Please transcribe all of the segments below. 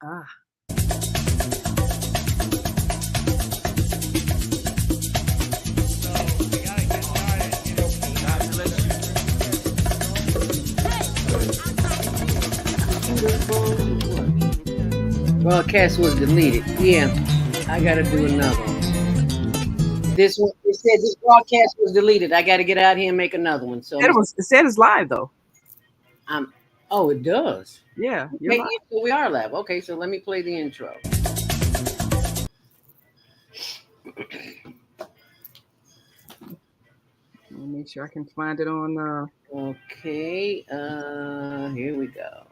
Ah. Broadcast was deleted. Yeah, I gotta do another one. This one, it said this broadcast was deleted. I gotta get out here and make another one. So It said it's live though. Oh, it does. Yeah, Okay, so we are live. Okay, so let me play the intro. Let me make sure I can find it on. Okay, here we go.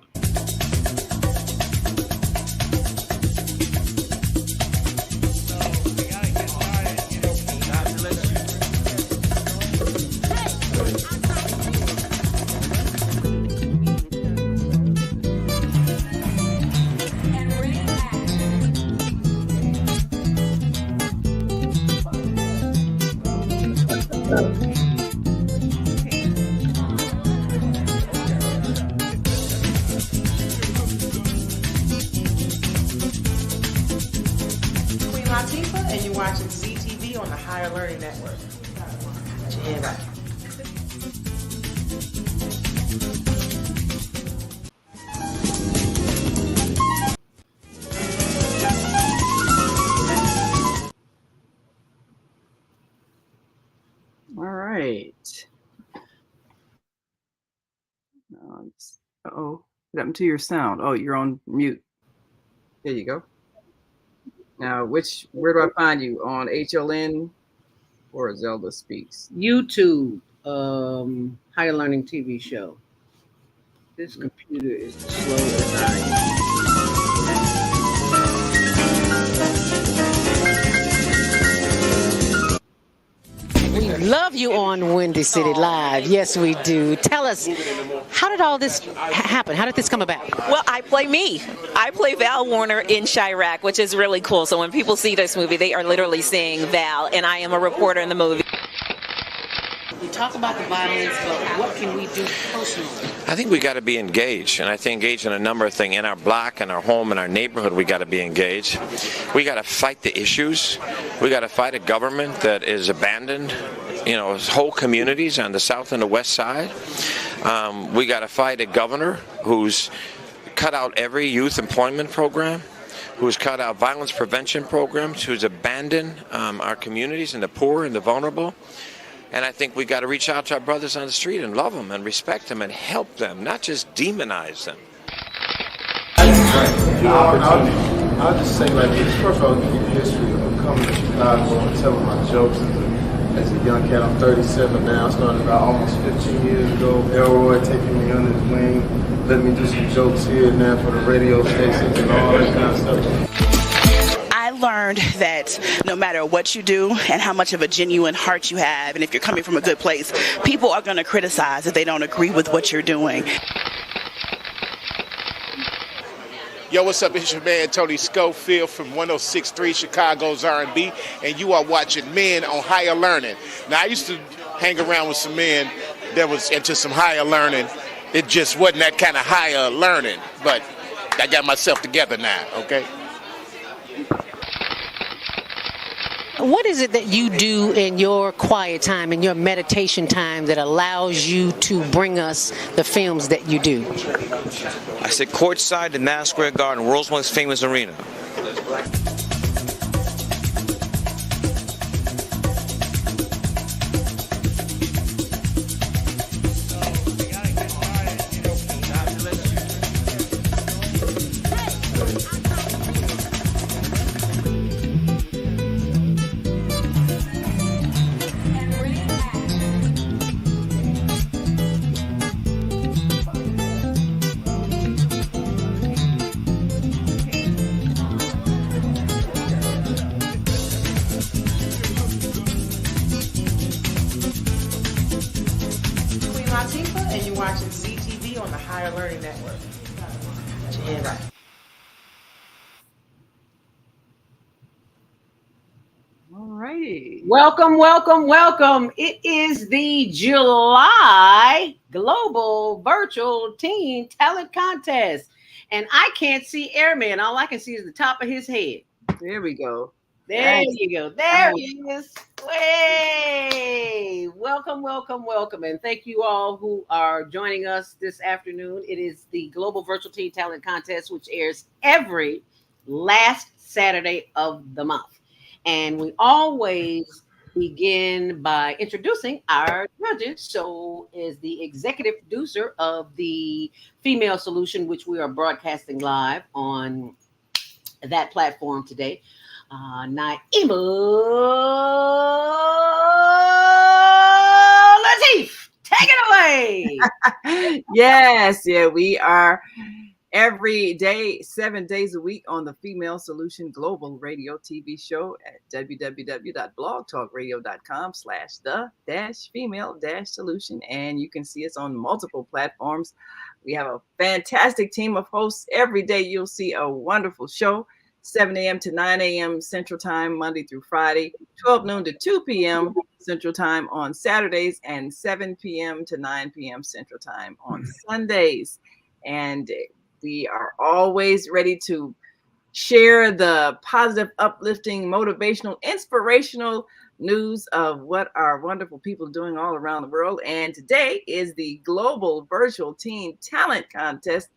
And you're watching ZTV on the Higher Learning Network. Yeah. All right. Uh-oh. What happened to your sound? Oh, you're on mute. There you go. Now, where do I find you? On HLN or Zelda Speaks? YouTube, Higher Learning TV show. This computer is slow as I am. We love you on Windy City Live. Yes, we do. Tell us, how did all this happen? How did this come about? Well, I play me. I play Val Warner in Chirac, which is really cool. So when people see this movie, they are literally seeing Val, and I am a reporter in the movie. We talk about the violence, but what can we do personally? I think we got to be engaged, and I think engaged in a number of things. In our block, in our home, in our neighborhood, we got to be engaged. We got to fight the issues. We got to fight a government that is abandoned, whole communities on the south and the west side. We got to fight a governor who's cut out every youth employment program, who's cut out violence prevention programs, who's abandoned our communities and the poor and the vulnerable. And I think we got to reach out to our brothers on the street and love them and respect them and help them, not just demonize them. I'll just say like this. First of all, give you the history of coming to Chicago and telling my jokes as a young cat. I'm 37 now. I started about almost 15 years ago. Elroy taking me under his wing, let me do some jokes here and there for the radio stations and all that kind of stuff. I learned that no matter what you do and how much of a genuine heart you have, and if you're coming from a good place, people are going to criticize if they don't agree with what you're doing. Yo, what's up? It's your man Tony Schofield from 106.3 Chicago's R&B, and you are watching Men on Higher Learning. Now, I used to hang around with some men that was into some higher learning. It just wasn't that kind of higher learning, but I got myself together now, okay? What is it that you do in your quiet time, in your meditation time, that allows you to bring us the films that you do? I sit courtside in Madison Square Garden, world's most famous arena. And you're watching ZTV on the Higher Learning Network. Yeah. All righty. Welcome, welcome, welcome. It is the July Global Virtual Teen Talent Contest. And I can't see Airman. All I can see is the top of his head. There we go. There you go. There he is. Way. Welcome, welcome, welcome. And thank you all who are joining us this afternoon. It is the Global Virtual Teen Talent Contest, which airs every last Saturday of the month. And we always begin by introducing our judges. So is the executive producer of the Female Solution, which we are broadcasting live on that platform today. Naima Latif, take it away. Yes, yeah, we are every day, 7 days a week on the Female Solution Global Radio TV show at www.blogtalkradio.com/the-female-solution. And you can see us on multiple platforms. We have a fantastic team of hosts. Every day you'll see a wonderful show. 7 a.m. to 9 a.m. Central Time, Monday through Friday, 12 noon to 2 p.m. Central Time on Saturdays, and 7 p.m. to 9 p.m. Central Time on Sundays. And we are always ready to share the positive, uplifting, motivational, inspirational news of what our wonderful people are doing all around the world. And today is the Global Virtual Teen Talent Contest.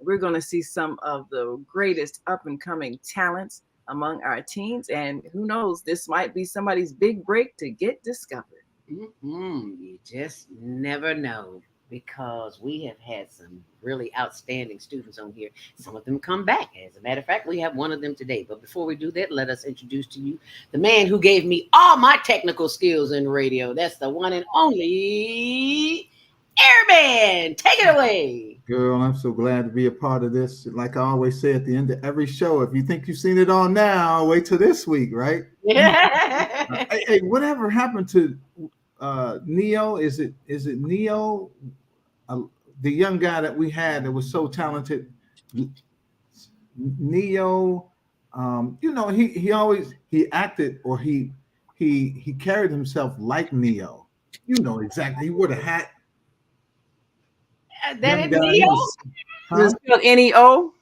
We're going to see some of the greatest up-and-coming talents among our teens. And who knows, this might be somebody's big break to get discovered. You just never know, because we have had some really outstanding students on here. Some of them come back. As a matter of fact, we have one of them today. But before we do that, let us introduce to you the man who gave me all my technical skills in radio. That's the one and only Airman. Take it away. Girl, I'm so glad to be a part of this. Like I always say at the end of every show, if you think you've seen it all now, wait till this week, right? Yeah. Hey, whatever happened to Neo? Is it Neo? The young guy that we had that was so talented. Neo, he acted, or he carried himself like Neo. You know exactly. He wore the hat. That is Neo? Is it spelled Neo?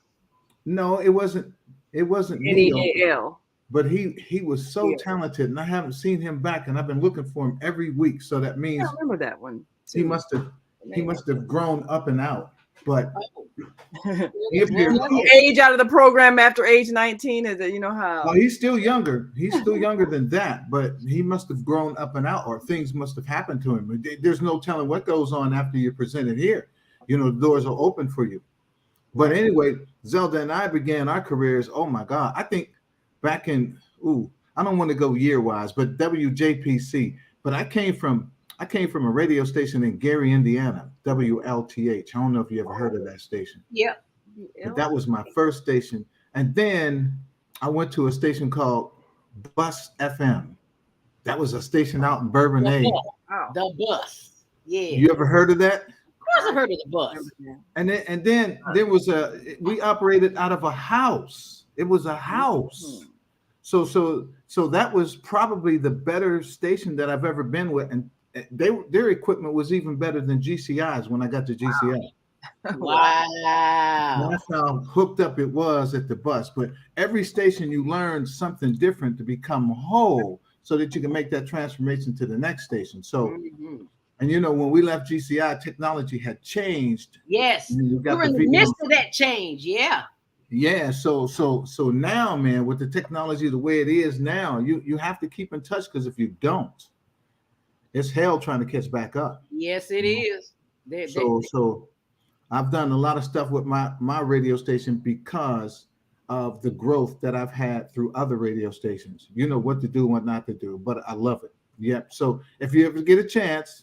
No, it wasn't Neo. But he was so talented, and I haven't seen him back, and I've been looking for him every week. So that means I remember that one. He must have grown up and out. But he age out of the program after age 19. Is it, you know how? Well, he's still younger. He's still younger than that, but he must have grown up and out, or things must have happened to him. There's no telling what goes on after you're presented here. You know, the doors are open for you. But anyway, Zelda and I began our careers, oh my God, I think back in, I don't want to go year-wise, but WJPC. But I came from a radio station in Gary, Indiana, WLTH. I don't know if you ever heard of that station. Yep. But that was my first station. And then I went to a station called Bus FM. That was a station out in Bourbonnais. The Bus. Yeah. You ever heard of that? Of course I heard of the Bus. And then there was we operated out of a house. It was a house. So that was probably the better station that I've ever been with. And their equipment was even better than GCI's when I got to GCI. Wow. That's how hooked up it was at the Bus. But every station you learn something different to become whole, so that you can make that transformation to the next station. So, and you know, when we left GCI, technology had changed. Yes, we were in the midst of that change. Yeah. Yeah. So now, man, with the technology the way it is now, you have to keep in touch, because if you don't, it's hell trying to catch back up. Yes, it is. So I've done a lot of stuff with my radio station because of the growth that I've had through other radio stations. You know what to do, what not to do, but I love it. Yep. So if you ever get a chance,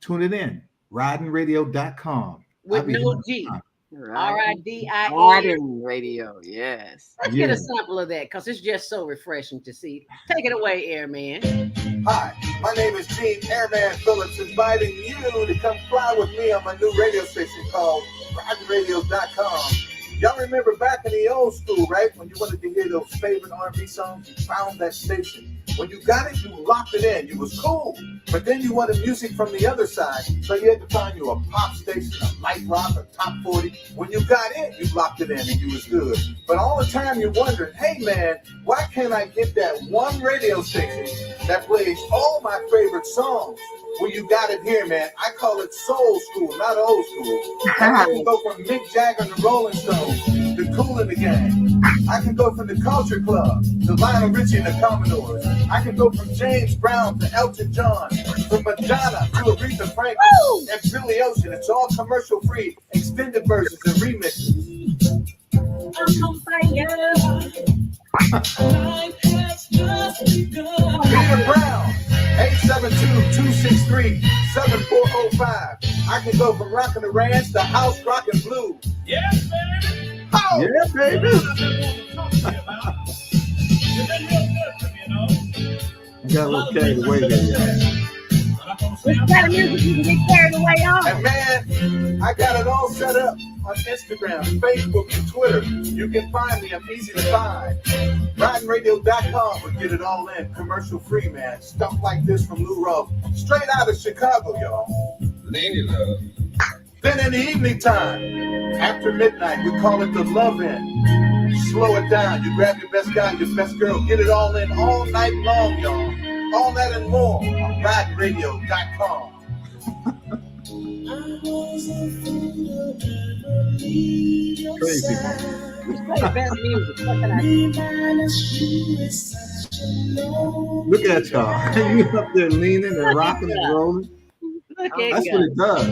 tune it in. RidingRadio.com. With no G. RIDIN. Riding Radio, yes. Let's get a sample of that, because it's just so refreshing to see. Take it away, Airman. Hi, my name is Gene Airman Phillips, inviting you to come fly with me on my new radio station called RidingRadio.com. Y'all remember back in the old school, right? When you wanted to hear those favorite R&B songs, you found that station. When you got it, you locked it in. You was cool. But then you wanted music from the other side. So you had to find you a pop station, a light rock, a top 40. When you got in, you locked it in and you was good. But all the time you're wondering, hey man, why can't I get that one radio station that plays all my favorite songs? Well, you got it here, man. I call it soul school, not old school. I can go from Mick Jagger and the Rolling Stones to Kool and the Gang. I can go from the Culture Club to Lionel Richie and the Commodores. I can go from James Brown to Elton John, from Madonna to Aretha Franklin and Billy Ocean. It's all commercial free, extended versions and remixes. Peter Brown, 872-263-7405. I can go from rockin' the ranch to house rockin' blues. Yeah, baby. Oh. Yeah, baby. I got a little carried away there, y'all. What kind of music you can get carried away on? And man, I got it all set up on Instagram, Facebook, and Twitter. You can find me. I'm easy to find. RidingRadio.com will get it all in. Commercial free, man. Stuff like this from Lou Rawls. Straight out of Chicago, y'all. Lady Love. Then in the evening time, after midnight, we call it the love in. Slow it down. You grab your best guy, your best girl. Get it all in all night long, y'all. All that and more on RidingRadio.com. Crazy, man. Play best music. What can I do? Look at y'all. You up there leaning and rocking and rolling. That's what it does.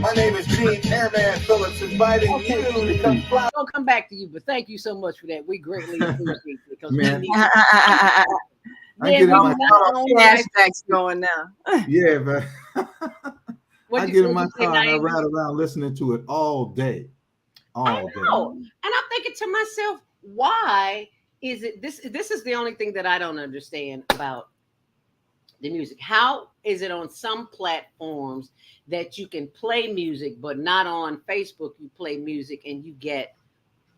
My name is Gene Airman Phillips, inviting you to come fly. I'll come back to you, but thank you so much for that. We greatly appreciate it. Because Man. we I get in my car. Flashbacks going now. Yeah, man. I get in my car and I ride around listening to it all day. All day. And I'm thinking to myself, why is it this is the only thing that I don't understand about the music. How is it on some platforms that you can play music, but not on Facebook? You play music and you get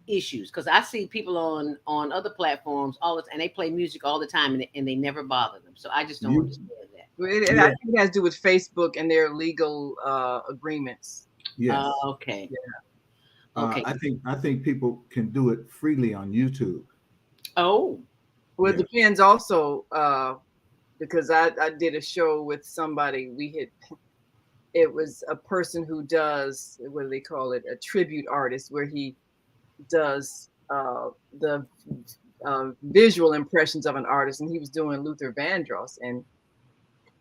issues, because I see people on other platforms all the time, and they play music all the time, and they never bother them. So I just don't understand that. I think it has to do with Facebook and their legal agreements. Yes. Okay. Yeah. Okay. I think people can do it freely on YouTube. Oh. Well, it depends also, because I did a show with somebody. It was a person who does, what do they call it? A tribute artist, where he does the visual impressions of an artist, and he was doing Luther Vandross, and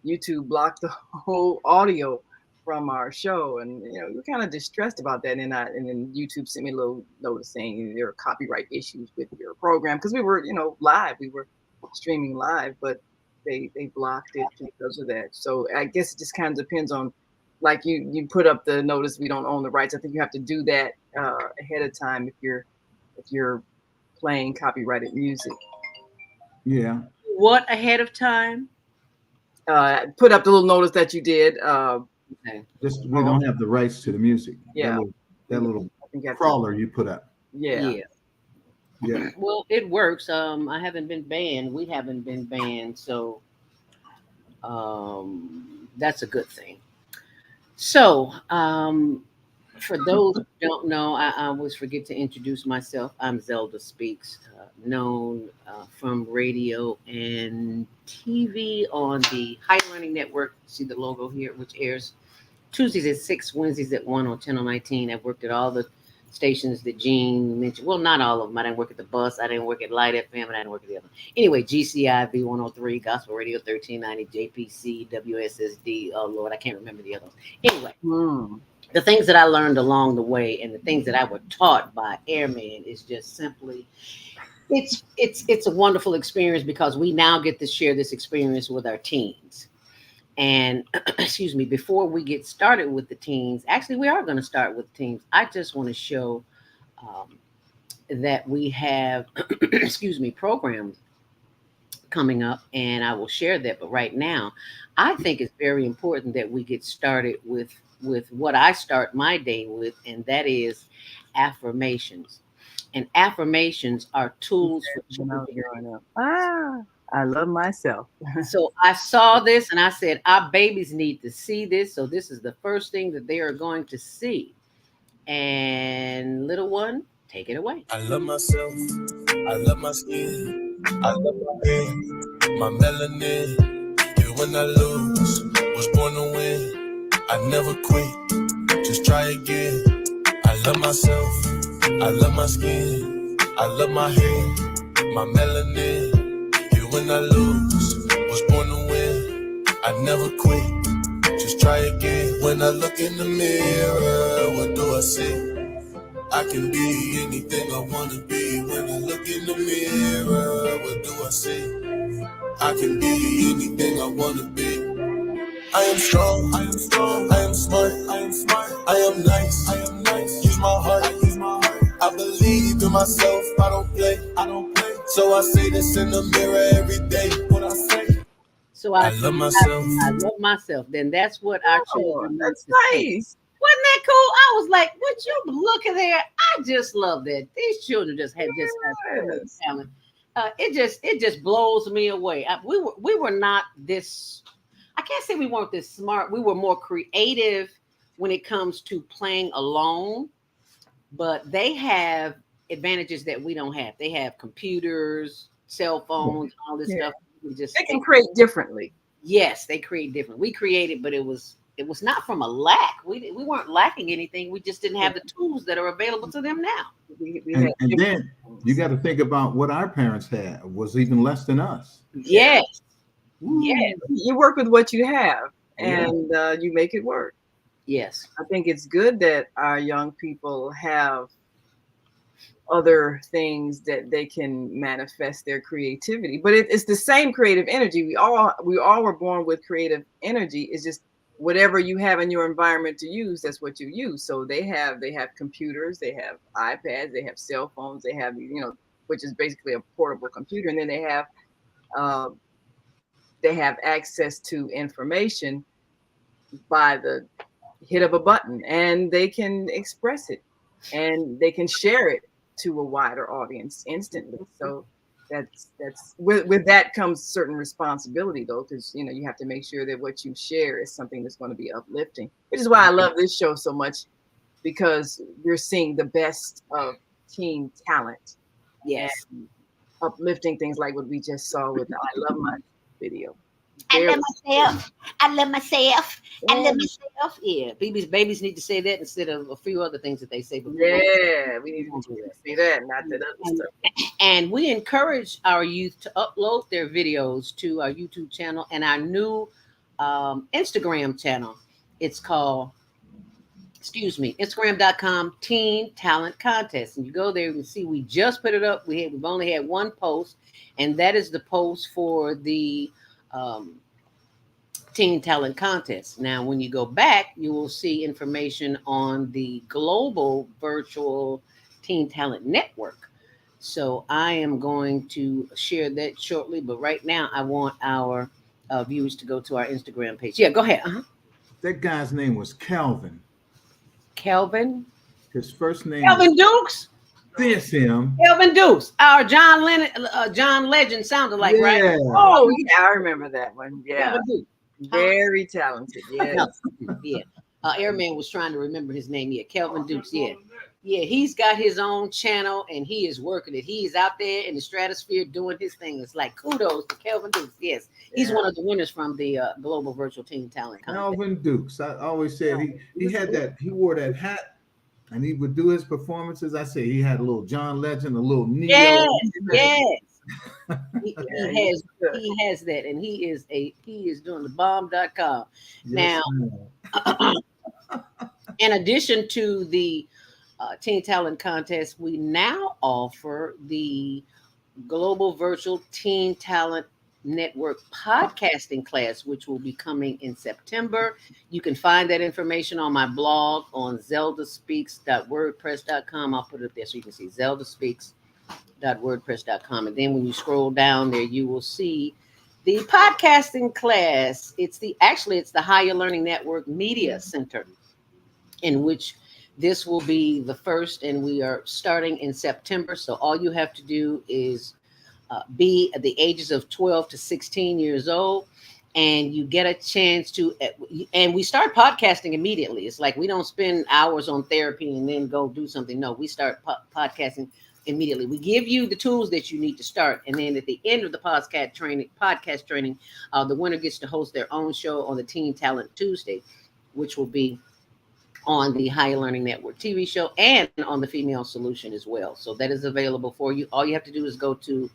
YouTube blocked the whole audio from our show, and we're kind of distressed about that. And then YouTube sent me a little notice saying there are copyright issues with your program, because we were live, we were streaming live, but they blocked it because of that. So I guess it just kind of depends on, like you put up the notice, we don't own the rights. I think you have to do that ahead of time if you're playing copyrighted music. Yeah. What ahead of time? Put up the little notice that you did. Okay. Just we don't have the rights to the music. Yeah. That little crawler you put up. Yeah. Yeah. Well, it works. I haven't been banned. We haven't been banned, so that's a good thing. So, for those who don't know, I always forget to introduce myself. I'm Zelda Speaks, known from radio and TV on the Higher Learning Network. See the logo here, which airs Tuesdays at 6, Wednesdays at 1 on Channel 19. I've worked at all the stations that Gene mentioned. Well, not all of them. I didn't work at the Bus. I didn't work at Light FM, and I didn't work at the other. Anyway, GCI, V103, Gospel Radio 1390, JPC, WSSD. Oh, Lord, I can't remember the others. Anyway, the things that I learned along the way and the things that I were taught by Airman is just simply, it's a wonderful experience, because we now get to share this experience with our teens. And excuse me, before we get started with the teens, actually, we are going to start with teens. I just want to show that we have, excuse me, programs coming up, and I will share that. But right now, I think it's very important that we get started with what I start my day with, and that is affirmations. And affirmations are tools for children. I love myself. So I saw this and I said, our babies need to see this. So this is the first thing that they are going to see. And little one, take it away. I love myself. I love my skin. I love my hair, my melanin. And when I lose, was born to win. I never quit. Just try again. I love myself. I love my skin. I love my hair, my melanin. And when I lose, was born to win. I never quit. Just try again. When I look in the mirror, what do I see? I can be anything I wanna be. When I look in the mirror, what do I see? I can be anything I wanna be. I am strong, I am strong, I am smart, I am smart, I am nice, I am nice. Use my heart, I use my heart. I believe in myself, I don't play, I don't play. So I say this in the mirror every day. What I say? So I love myself. I love myself. Then that's what our children. That's nice. Wasn't that cool? I was like, "Would you look at there?" I just love that these children just have so much talent. It just blows me away. We were not this. I can't say we weren't this smart. We were more creative when it comes to playing alone, but they have advantages that we don't have. They have computers, cell phones, all this stuff. They can create differently. Yes, they create different. We created, but it was not from a lack. We weren't lacking anything. We just didn't have the tools that are available to them now. And then you got to think about what our parents had was even less than us. Yes. Yes. You work with what you have and you make it work. Yes. I think it's good that our young people have other things that they can manifest their creativity, but it's the same creative energy. We all were born with creative energy. It's just whatever you have in your environment to use, that's what you use. So they have computers, they have iPads, they have cell phones, they have, which is basically a portable computer. And then they have access to information by the hit of a button, and they can express it and they can share it to a wider audience instantly. So that's with that comes certain responsibility, though, because you have to make sure that what you share is something that's going to be uplifting, which is why I love this show so much, because we're seeing the best of teen talent. Yes. Uplifting things like what we just saw with the I Love My video. I love myself. I love myself. I love myself. Yeah, babies need to say that instead of a few other things that they say. Yeah, we need to say that, not that other stuff. And we encourage our youth to upload their videos to our YouTube channel and our new Instagram channel. It's called, Instagram.com Teen Talent Contest. And you go there and see we just put it up. We've only had one post, and that is the post for the Teen Talent Contest. Now, when you go back, you will see information on the Global Virtual Teen Talent Network. So I am going to share that shortly, but right now I want our viewers to go to our Instagram page. Yeah, go ahead. That guy's name was Calvin. Kelvin? His first name Kelvin Dukes? This him. Kelvin Dukes. Our John Legend sounded like, right? Oh, yeah, I remember that one. Yeah. Kelvin Dukes. Very talented. Yes. Yeah. Airman was trying to remember his name. Yeah, Kelvin Dukes. Yeah. Yeah, he's got his own channel and he is working it. He is out there in the stratosphere doing his thing. It's like kudos to Kelvin Dukes. Yes. He's one of the winners from the Global Virtual Teen Talent Contest. Kelvin Dukes. I always said he wore that hat and he would do his performances. I say he had a little John Legend, a little Neo. Yes. He has that, and he is doing the bomb.com. Yes, now, in addition to the Teen Talent Contest, we now offer the Global Virtual Teen Talent Network podcasting class, which will be coming in September. You can find that information on my blog on zeldaspeaks.wordpress.com. I'll put it up there so you can see zeldaspeaks.wordpress.com. And then when you scroll down there, you will see the podcasting class. It's the Higher Learning Network Media Center, in which this will be the first, and we are starting in September. So all you have to do is be at the ages of 12 to 16 years old. And you get a chance to, and we start podcasting immediately. It's like we don't spend hours on therapy and then go do something. No, we start podcasting immediately. We give you the tools that you need to start. And then at the end of the podcast training, the winner gets to host their own show on the Teen Talent Tuesday, which will be on the Higher Learning Network TV show and on the Female Solution as well. So that is available for you. All you have to do is go to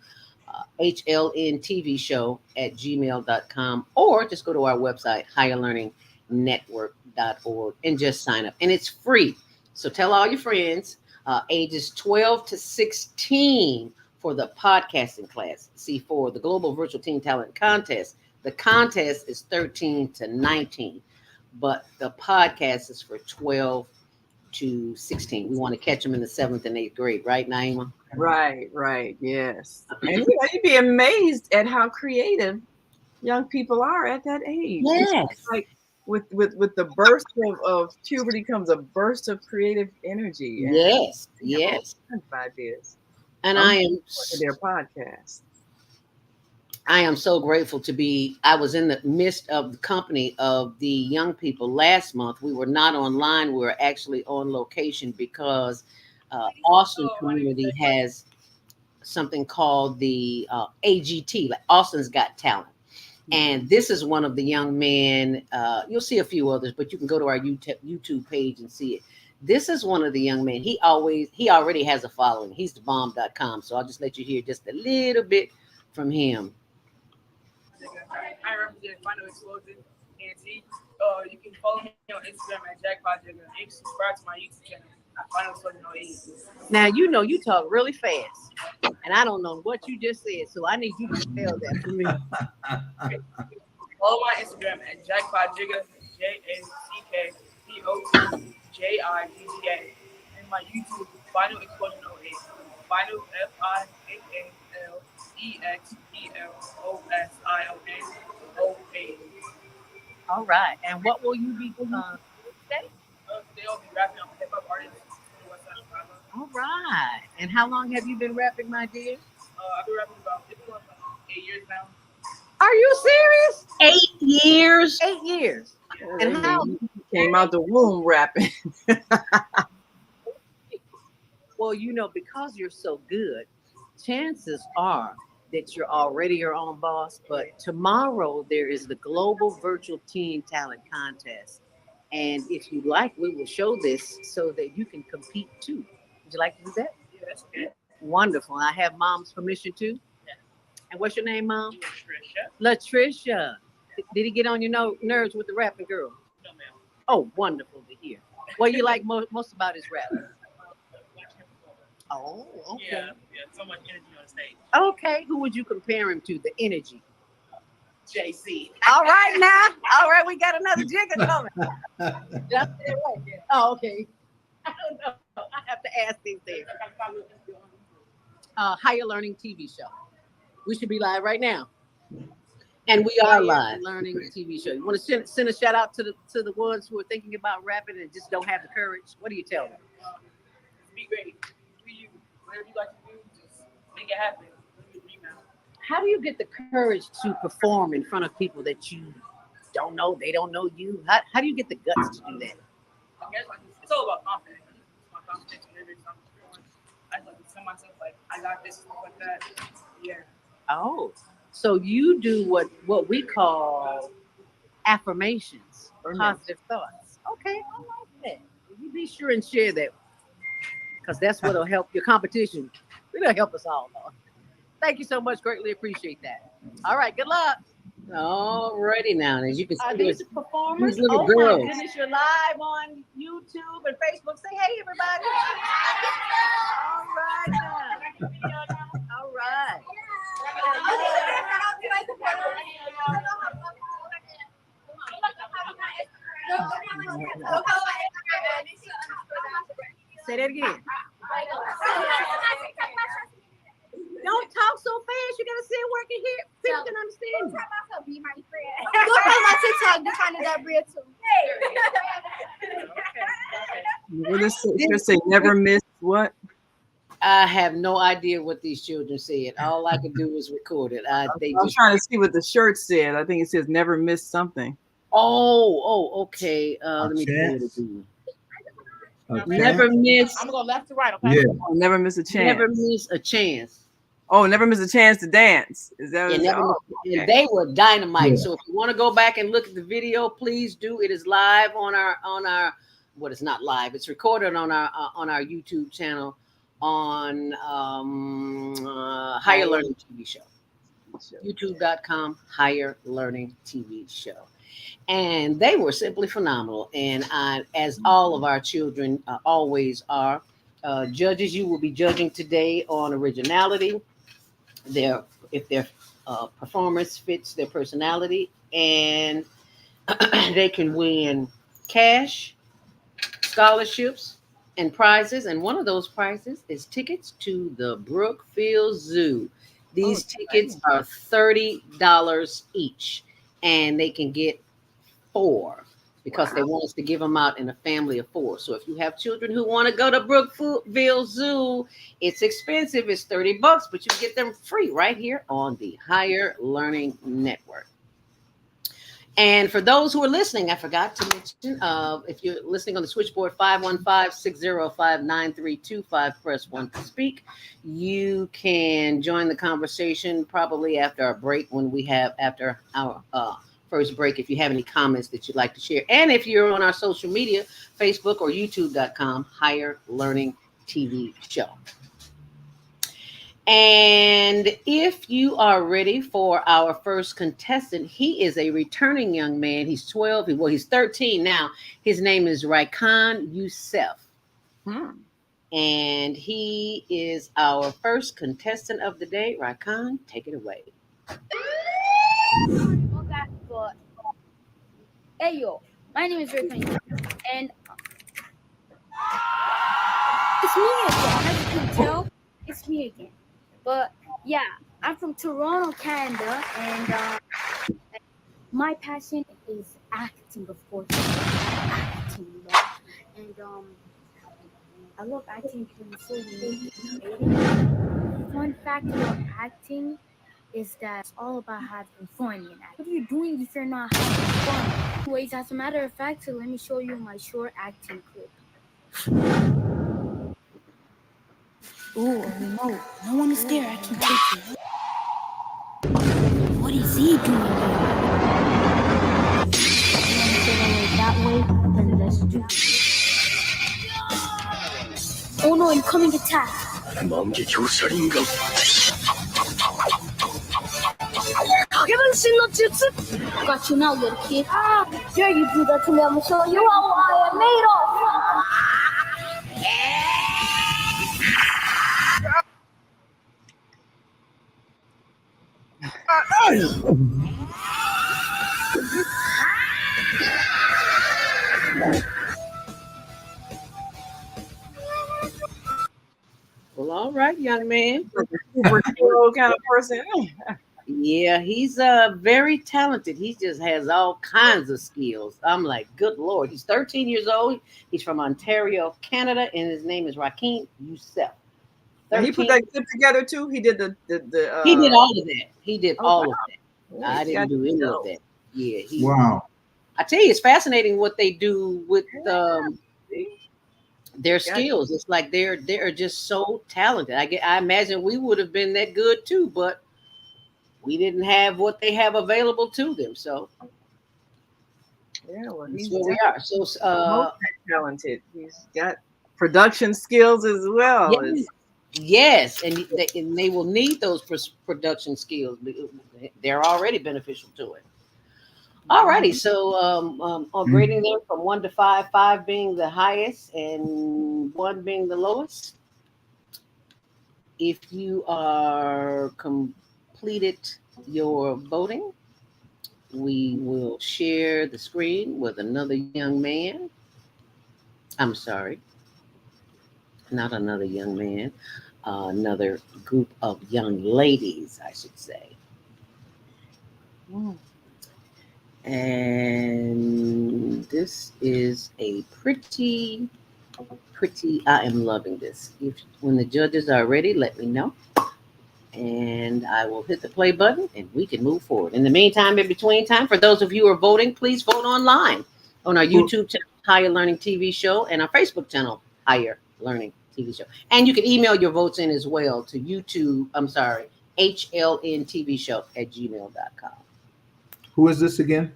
HLN-TV show at gmail.com, or just go to our website, higherlearningnetwork.org, and just sign up. And it's free. So tell all your friends, ages 12 to 16 for the podcasting class. See, for the Global Virtual Teen Talent Contest, the contest is 13 to 19, but the podcast is for 12 to 16. We want to catch them in the 7th and 8th grade, right, Naima? Right, yes. And you'd be amazed at how creative young people are at that age. Yes. It's like with the burst of puberty comes a burst of creative energy. And Yes. Ideas. And I am their podcast. I am so grateful to be. I was in the midst of the company of the young people last month. We were not online. We were actually on location because Austin community has something called the AGT, like Austin's Got Talent. And this is one of the young men. You'll see a few others, but you can go to our YouTube page and see it. This is one of the young men. He already has a following. He's thebomb.com. So I'll just let you hear just a little bit from him. I represent Final Explosion NT. You can follow me on Instagram at Jackpot Jigger and subscribe to my YouTube channel at Final Explosion 08. Now, you know, you talk really fast, and I don't know what you just said, so I need you to spell that for me. Follow my Instagram at Jackpot Jigger, JACKPOTJIGGA, and my YouTube, Final Explosion 08. Final FINALEXPLOSION 08. All right. And what will you be doing today? Today I'll be rapping on hip hop artists in the West Side of Chicago. All right. And how long have you been rapping, my dear? I've been rapping about 8 years now. Are you serious? 8 years? 8 years. And how came out the womb rapping? Well, you know, because you're so good, chances are that you're already your own boss. But tomorrow there is the Global Virtual Teen Talent Contest. And if you like, we will show this so that you can compete too. Would you like to do that? Yeah, that's good. Wonderful. I have Mom's permission too. Yeah. And what's your name, Mom? Latricia. Latricia. Did he get on your nerves with the rapping girl? No, ma'am. Oh, wonderful to hear. What do you like most about his rap? Oh, okay. Yeah, so much energy on stage. Okay, who would you compare him to? The energy. JC. All right, now. All right, we got another jigger coming. Did I say it right? Oh, okay. I don't know. I have to ask these things. Higher Learning TV show. We should be live right now. And we are live. Learning TV show. You want to send a shout out to the ones who are thinking about rapping and just don't have the courage? What do you tell them? Be great. Whatever you like to do, just make it happen. How do you get the courage to perform in front of people that you don't know? They don't know you. How do you get the guts to do that? I guess it's all about confidence. My confidence in every time I'm performing. I like to tell myself like I got this, stuff like that. Yeah. Oh, so you do what we call affirmations, positive thoughts. Okay, I like that. You be sure and share that, because that's what'll help your competition. It'll help us all, though. Thank you so much. Greatly appreciate that. All right, good luck. All righty now. As you can see, these performers. Oh my goodness, you're live on YouTube and Facebook. Say hey, everybody. All right now. All right. Say that again. Don't talk so fast. You gotta sit working here. People can understand you. Go follow my TikTok. Just find that bread too. Just say never miss what? I have no idea what these children said. All I could do was record it. I'm trying to see what the shirt said. I think it says "Never miss something." Okay. Let me pull it again. Never miss. I'm gonna go left to right. Okay. Yeah. Oh, never miss a chance. Never miss a chance. Oh, never miss a chance to dance. Is that? And they were dynamite. So if you want to go back and look at the video, please do. It is live on our. Well, it's not live. It's recorded on our YouTube channel on Higher Learning TV Show. YouTube.com Higher Learning TV Show. And they were simply phenomenal. And as all of our children always are, judges, you will be judging today on originality, if their performance fits their personality, and they can win cash, scholarships, and prizes. And one of those prizes is tickets to the Brookfield Zoo. These tickets are $30 each, and they can get 4 because they want us to give them out in a family of 4. So if you have children who want to go to Brookfield Zoo, it's expensive. It's $30, but you get them free right here on the Higher Learning Network. And for those who are listening, I forgot to mention, if you're listening on the switchboard 515-605-9325, press 1 to speak. You can join the conversation probably after our break, after our first break, if you have any comments that you'd like to share. And if you're on our social media, Facebook or YouTube.com, Higher Learning TV Show. And if you are ready for our first contestant, he is a returning young man. He's 12. He's 13 now. His name is Raikhan Youssef. And he is our first contestant of the day. Raikhan, take it away. Hey yo, my name is Raikhan, and it's me again. As you can tell, it's me again. But yeah, I'm from Toronto, Canada, and my passion is acting, of course. Acting, and I love acting because it's so unique and creative. Fun fact about acting is that it's all about having fun in acting. What are you doing if you're not having fun? Anyways, as a matter of fact, so let me show you my short acting clip. Oh, no one is there. I can take it. What is he doing there? That way, then let's do it. Oh no, incoming attack. Got you now, little kid. Dare you do that to me? I'm gonna show you how I am made of. Well, all right, young man. Superhero kind of person. Yeah, he's very talented. He just has all kinds of skills. I'm like, good Lord. He's 13 years old. He's from Ontario, Canada, and his name is Raikhan Youssef. And he put that clip together too. He did he did all of that. He did all of that. Yeah, I didn't do any of that. Yeah. Wow. I tell you, it's fascinating what they do with their skills. It's like they're just so talented. I imagine we would have been that good too, but we didn't have what they have available to them. So yeah, well, that's where we are. So talented. He's got production skills as well. Yes, and they will need those production skills. They're already beneficial to it. All righty, so on grading them from 1 to 5, 5 being the highest and 1 being the lowest. If you are completed your voting, we will share the screen with another young man. I'm sorry. Not another young man, another group of young ladies, I should say. And this is a pretty Pretty, I am loving this. When the judges are ready, let me know. And I will hit the play button and we can move forward. In the meantime, in between time, for those of you who are voting, please vote online on our YouTube channel, Higher Learning TV Show, and our Facebook channel, Higher Learning TV Show. And you can email your votes in as well to HLN-TV Show@gmail.com. Who is this again?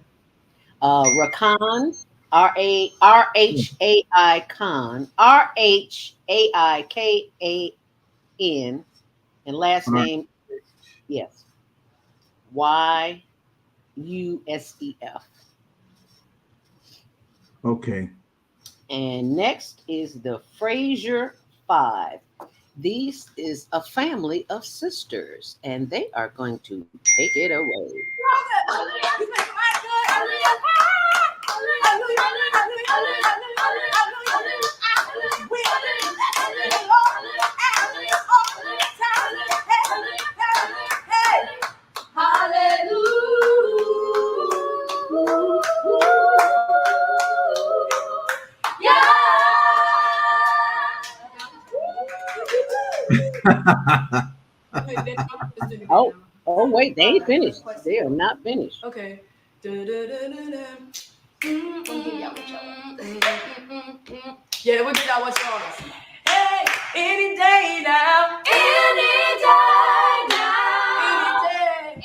Rakan, RHAI Khan, RHAIKAN, and last name, yes, YUSEF. Okay. And next is the Fraser Five. This is a family of sisters, and they are going to take it away. Oh, wait, they ain't finished. They are not finished. Okay. Yeah, we'll get out what y'all want. Hey, any day now. Any day now.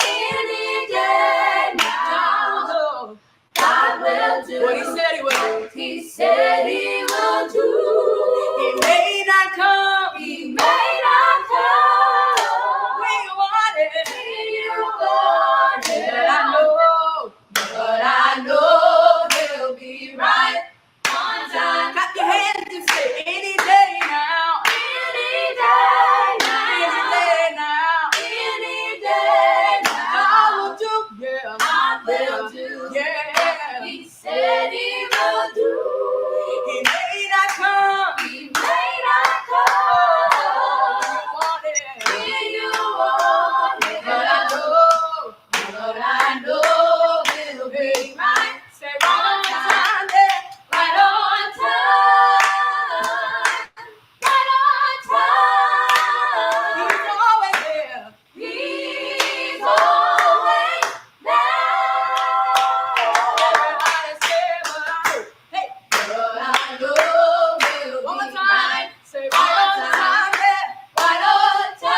Any day now. God will do what he said he would do. He said he will do. He may not come. He may not come. We want it. You want it. But I know he'll be right on time. Clap your hands and say any day now. Any day now. Any day now. Any day now. God will do. Yeah. God will do. Yeah. He said he will do. He may not come. He may not come. You want it. You want it. But I know he'll be right. Say right on time, yeah. Right on time. Right on time. He's always there. He's always there. Everybody say, but I know. Hey, but I know he'll be right. Say right on time, yeah. Right on time.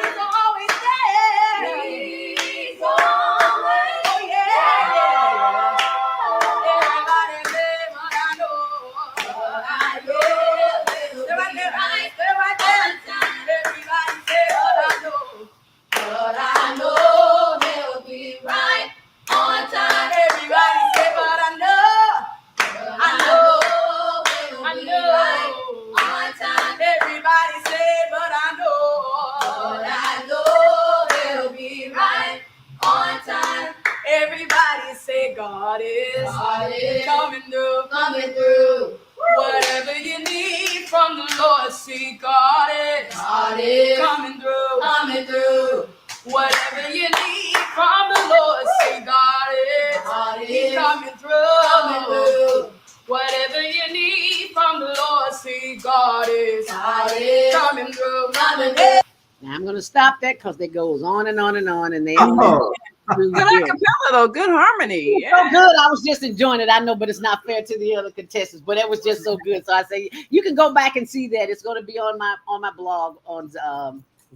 He's always there. He's always, oh yeah. Everybody say, but I know. But I know. Stay right there. Stay right there. Everybody say, but I know. But I know he'll be right on time. Everybody say, but I know. I know he'll be right on time. Everybody say, but I know. But I know he'll be right on time. Everybody say, God is coming through. Coming through. Whatever you need from the Lord, see God is coming through. Coming through. Whatever you need from the Lord, see God is coming through. Coming through. Whatever you need from the Lord, see God is coming through. Coming through. Now I'm going to stop that because it goes on and on and on, and they Good acapella though, good harmony. Yeah. So good. I was just enjoying it. I know, but it's not fair to the other contestants. But it was just so good. So I say you can go back and see that. It's going to be on my blog on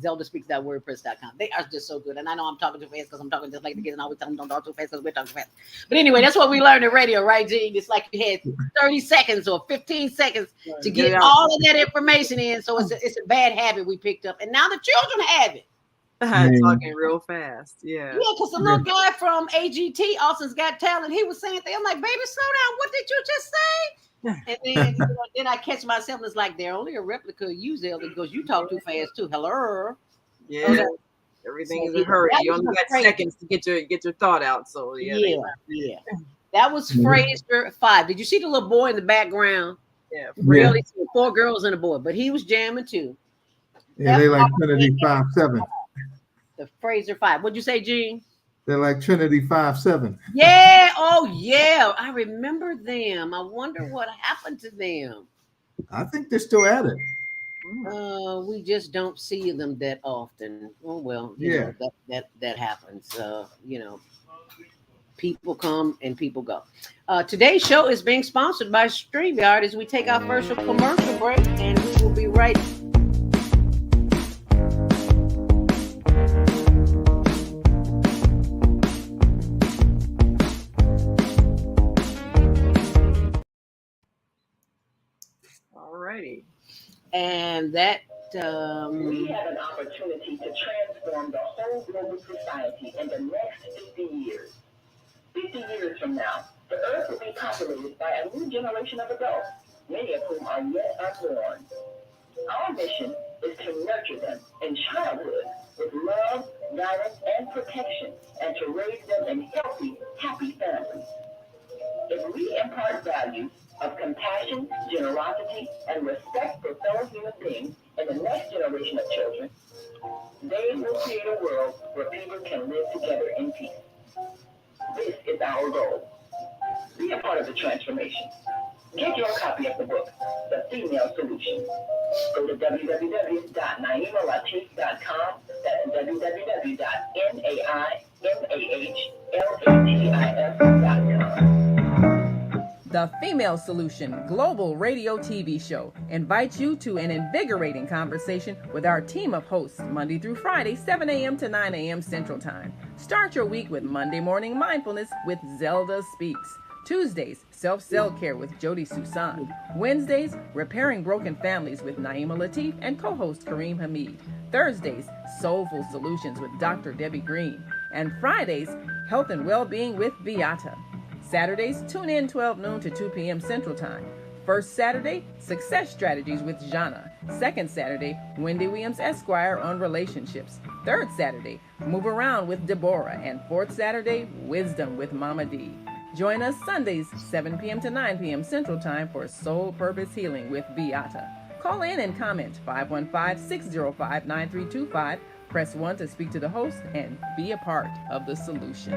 zeldaspeaks.wordpress.com. They are just so good. And I know I'm talking too fast because I'm talking just like the kids, and I always tell them don't talk too fast because we're talking fast. But anyway, that's what we learned in radio, right, Gene? It's like you had 30 seconds or 15 seconds to get all of that information in. So it's a bad habit we picked up. And now the children have it. Talking real fast. Yeah. Yeah, because the little guy from AGT, Austin's Got Talent, he was saying things. I'm like, baby, slow down. What did you just say? And then, then I catch myself and it's like, they're only a replica of you, Zelda, because you talk too fast too. Hello. Yeah. Okay. Everything is in a hurry. You only got seconds to get your thought out. So yeah. That was Fraser 5. Did you see the little boy in the background? Yeah. Really, 4 girls and a boy, but he was jamming too. Yeah, they like Trinity 5-7. The Fraser 5. What'd you say, Gene? They're like Trinity 5-7. Yeah. Oh, yeah. I remember them. I wonder what happened to them. I think they're still at it. We just don't see them that often. Oh well, you know, that happens. You know, people come and people go. Today's show is being sponsored by StreamYard as we take our first commercial break, and we will be right. Alrighty. And that we have an opportunity to transform the whole global society in the next 50 years. 50 years from now, the earth will be populated by a new generation of adults, many of whom are yet unborn. Our mission is to nurture them in childhood with love, guidance, and protection, and to raise them in healthy, happy families. If we impart values of compassion, generosity, and respect for fellow human beings in the next generation of children, they will create a world where people can live together in peace. This is our goal. Be a part of the transformation. Get your copy of the book, The Female Solution. Go to www.naimalatif.com. That's www.naimalatif.com. The Female Solution Global Radio TV Show invites you to an invigorating conversation with our team of hosts Monday through Friday, 7 a.m. to 9 a.m. Central Time. Start your week with Monday Morning Mindfulness with Zelda Speaks. Tuesdays, Self-Cell Care with Jody Susan. Wednesdays, Repairing Broken Families with Naima Latif and co-host Kareem Hamid. Thursdays, Soulful Solutions with Dr. Debbie Green. And Fridays, Health and Wellbeing with Beata. Saturdays, tune in 12 noon to 2 p.m. Central Time. First Saturday, Success Strategies with Jana. Second Saturday, Wendy Williams Esquire on relationships. Third Saturday, Move Around with Deborah. And fourth Saturday, Wisdom with Mama D. Join us Sundays, 7 p.m. to 9 p.m. Central Time for Soul Purpose Healing with Beata. Call in and comment 515-605-9325. Press 1 to speak to the host and be a part of the solution.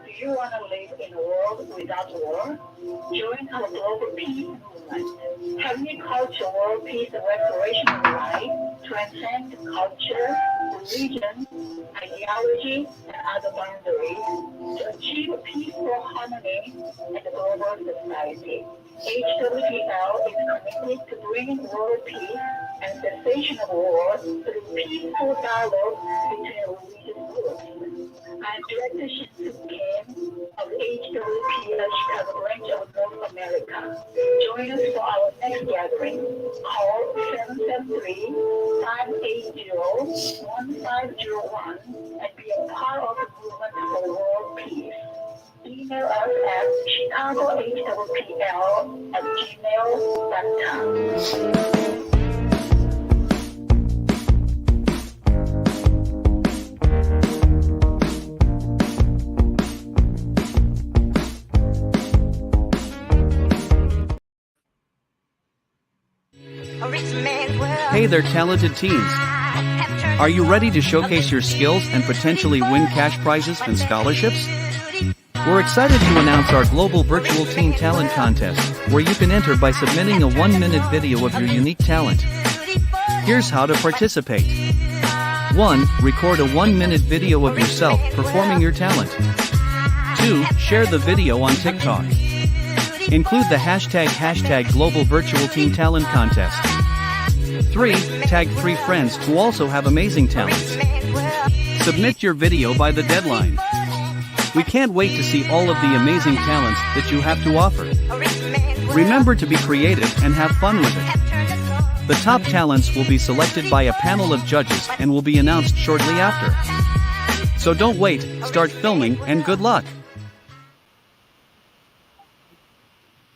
Do you want to live in a world without war? Join our global peace movement. Having culture, world peace, and restoration of life transcend culture, religion, ideology, and other boundaries to achieve peaceful harmony in the global society. HWPL is committed to bringing world peace and cessation of war through peaceful dialogue between religious groups. I'm Director Shinsu Kim of HWPL Chicago branch of North America. Join us for our next gathering. Call 773-580-1501 and be a part of the movement for world peace. Email us at chicagohwpl@gmail.com. Hey there, talented teens. Are you ready to showcase your skills and potentially win cash prizes and scholarships? We're excited to announce our global virtual teen talent contest, where you can enter by submitting a 1-minute video of your unique talent. Here's how to participate. 1. Record a 1-minute video of yourself performing your talent. 2. Share the video on TikTok. Include the hashtag Global Virtual Teen Talent Contest. 3. Tag 3 friends who also have amazing talents. Submit your video by the deadline. We can't wait to see all of the amazing talents that you have to offer. Remember to be creative and have fun with it. The top talents will be selected by a panel of judges and will be announced shortly after. So don't wait, start filming, and good luck.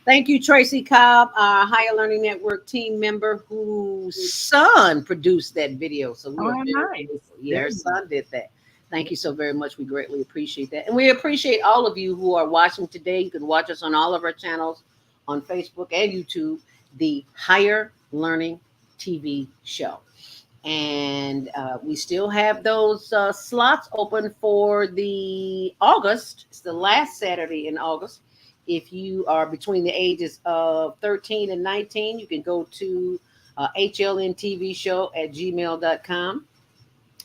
Thank you, Tracy Cobb, our Higher Learning Network team member whose son produced that video. So we are very grateful. Yeah, her son did that. Thank you so very much. We greatly appreciate that. And we appreciate all of you who are watching today. You can watch us on all of our channels on Facebook and YouTube, the Higher Learning TV show. And we still have those slots open for the August. It's the last Saturday in August. If you are between the ages of 13 and 19, you can go to HLN-TV show at gmail.com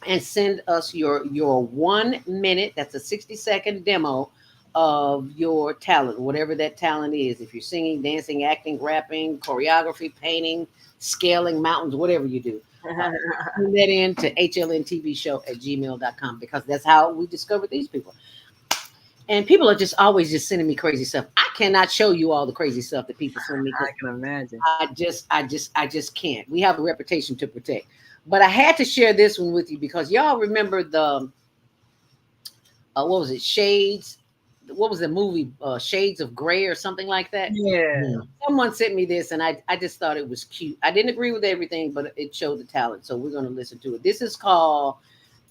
and send us your 1 minute, that's a 60-second demo of your talent, whatever that talent is. If you're singing, dancing, acting, rapping, choreography, painting, scaling mountains, whatever you do. Send that in to HLNTVshow at gmail.com, because that's how we discovered these people. And people are just always just sending me crazy stuff. I cannot show you all the crazy stuff that people send me. I can imagine. I just can't. We have a reputation to protect. But I had to share this one with you because y'all remember the what was it? Shades. What was the movie? Shades of Grey or something like that. Yeah. Someone sent me this, and I just thought it was cute. I didn't agree with everything, but it showed the talent. So we're going to listen to it. This is called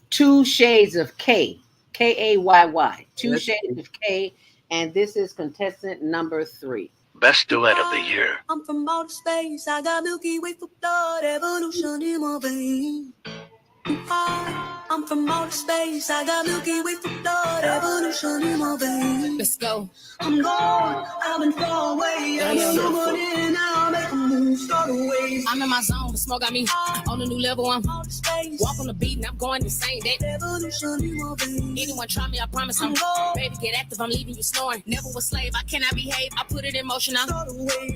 2 Shades of K. Kayy. 2 Shades of K. And this is contestant number 3. Best duet of the year. I'm from outer space. I got Milky Way for blood, evolution in my veins. I'm from outer space. I got Milky Way for blood, evolution in my veins. Let's go. I'm gone. I've been far away. I'm someone in now. Make a move, start a wave. I'm in my zone. The smoke got me on a new level. I'm walk on the beat and I'm going insane. That Evolution in my veins. anyone try me, I promise I'm baby. Get active. I'm leaving you snoring. Never was slave. I cannot behave. I put it in motion. I'm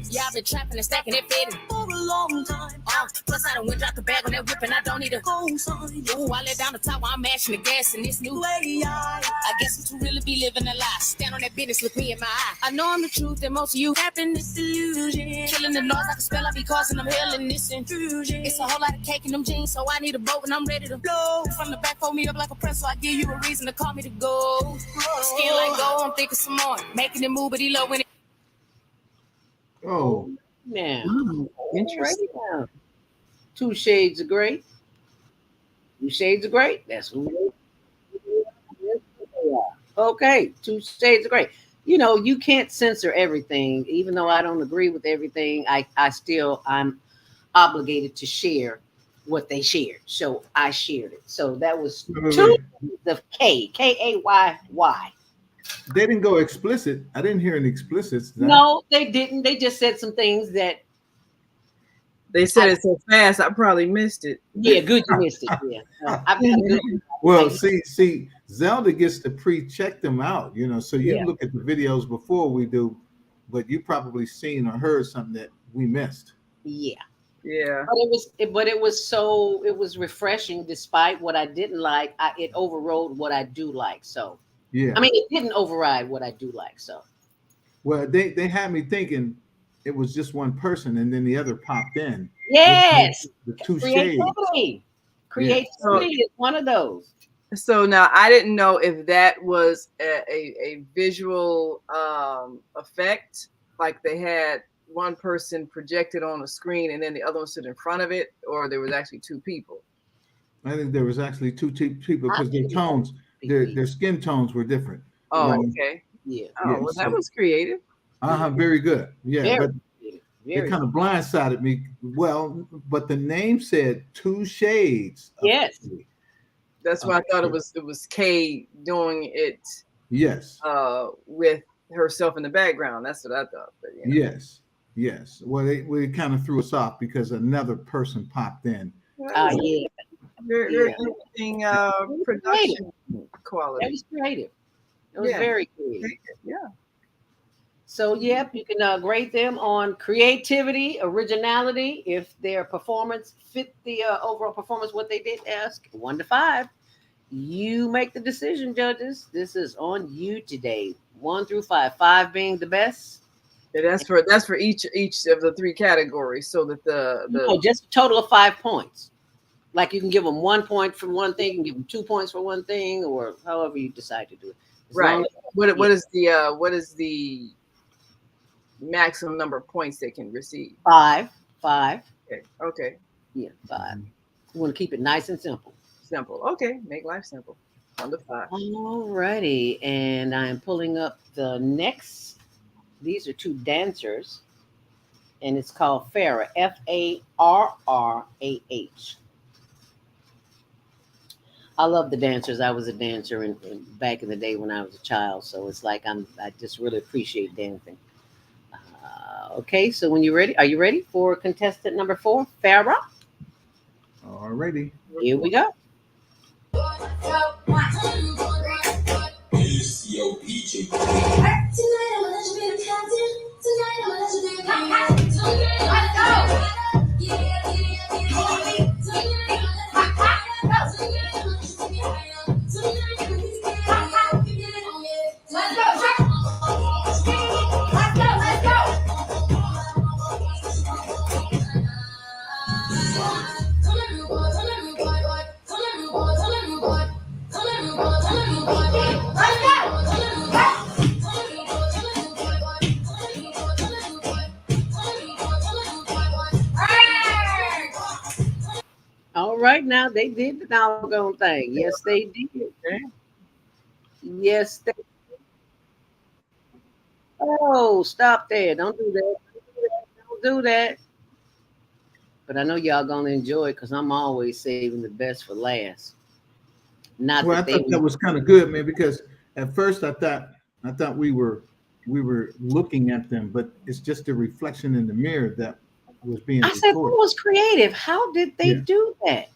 yeah. I've been trapping and stacking it fitting for a long time. Plus I done went drop the bag on that whip and I don't need a cold sign. Ooh, I let down the top while I'm mashing the gas in this new way. I guess I'm too really be living a lie. Stand on that business, look me in my eye. I know I'm the truth and most of you happiness illusion. Killing the noise like a spell, I be causing them hell in this intrusion. It's a whole lot of cake in them jeans, so I need a boat and I'm ready to blow. From the back, fold me up like a press, so I give you a reason to call me to go. Skin like gold, I'm thinking some more. Making it move, but he low when it. Oh, man. Interesting. 2 Shades of Grey. 2 Shades of Grey. That's who it is. Okay, 2 Shades of Grey. You know, you can't censor everything, even though I don't agree with everything. I'm obligated to share what they shared. So I shared it. So that was 2 Shades of K. Kayy. They didn't go explicit. I didn't hear any explicits. No, they didn't. They just said some things that they said it so fast. I probably missed it. Yeah, good you missed it. Yeah. Well, see, Zelda gets to pre-check them out, you know. So you look at the videos before we do, but you probably seen or heard something that we missed. Yeah. Yeah. But it was refreshing despite what I didn't like. It overrode what I do like. So yeah. I mean, it didn't override what I do like. So well, they had me thinking it was just one person, and then the other popped in. Yes, the 2 shades. Creativity is one of those. So now I didn't know if that was a visual effect, like they had one person projected on a screen and then the other one stood in front of it, or there was actually 2 people. I think there was actually 2 people because their tones, their skin tones were different. Oh, okay. Yeah. Oh, well, that was creative. Very good. Yeah, very, but it kind of blindsided me. Well, but the name said 2 Shades. Yes. That's why I thought it was Kay doing it. Yes. With herself in the background. That's what I thought. But, you know. Yes. Well, it kind of threw us off because another person popped in. Yeah. Very interesting production quality. It was creative. It was very creative. Yeah. So, yep, you can grade them on creativity, originality. If their performance fit the overall performance, what they did ask, 1 to 5. You make the decision, judges. This is on you today. 1 through 5. 5 being the best. Yeah, that's for each of the 3 categories. So that the just a total of 5 points. Like you can give them 1 point for one thing, you can give them 2 points for one thing, or however you decide to do it. Right. What is the maximum number of points they can receive? 5. Okay. Yeah, 5. You want to keep it nice and simple. Simple. Okay. Make life simple. 1 to 5. All righty. And I'm pulling up the next. These are 2 dancers. and it's called Farrah, Farrah. I love the dancers. I was a dancer back in the day when I was a child, so it's like I just really appreciate dancing. Okay, so when you're ready, are you ready for contestant number 4, Farrah? Alrighty. Here we go. All right, now they did the doggone thing. Yes, they did. Yes, they. Oh, stop there! Don't do that. Don't do that. But I know y'all gonna enjoy it because I'm always saving the best for last. Not Well, I that they. thought that was kind of good, man, because at first I thought we were looking at them, but it's just a reflection in the mirror that was being I said, recorded. who was creative? How did they do that?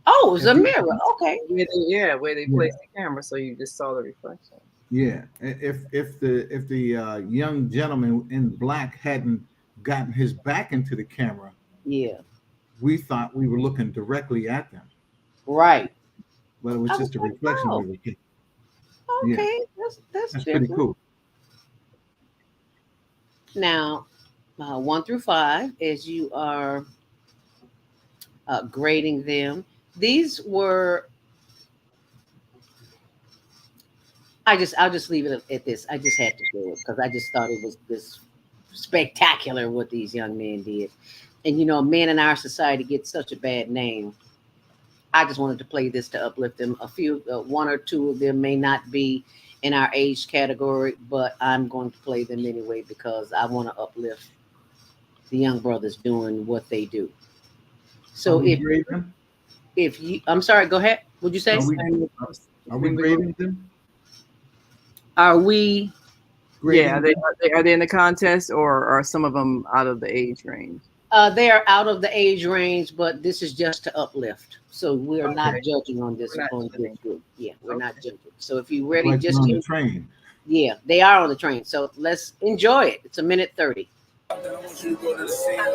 Oh, it was a mirror. Okay. Where they placed the camera, so you just saw the reflection. Yeah, if the young gentleman in black hadn't gotten his back into the camera, yeah, we thought we were looking directly at them. Right. But it was just a reflection we were getting. Okay, Yeah. that's pretty cool. Now, 1 through 5, as you are grading them, these were. I'll just leave it at this. I just had to do it because I just thought it was this spectacular what these young men did. And men in our society get such a bad name. I just wanted to play this to uplift them. A few, 1 or 2 of them may not be in our age category, but I'm going to play them anyway because I want to uplift the young brothers doing what they do. So if you, I'm sorry, go ahead. What'd you say? Are we grading them? Are we? Yeah, are they in the contest, or are some of them out of the age range? They are out of the age range, but this is just to uplift. So we're not judging on this group. Yeah, we're not judging. So if you're ready, Like just on the train. Yeah, they are on the train. So let's enjoy it. It's 1:30. I want you to go to the scene. Act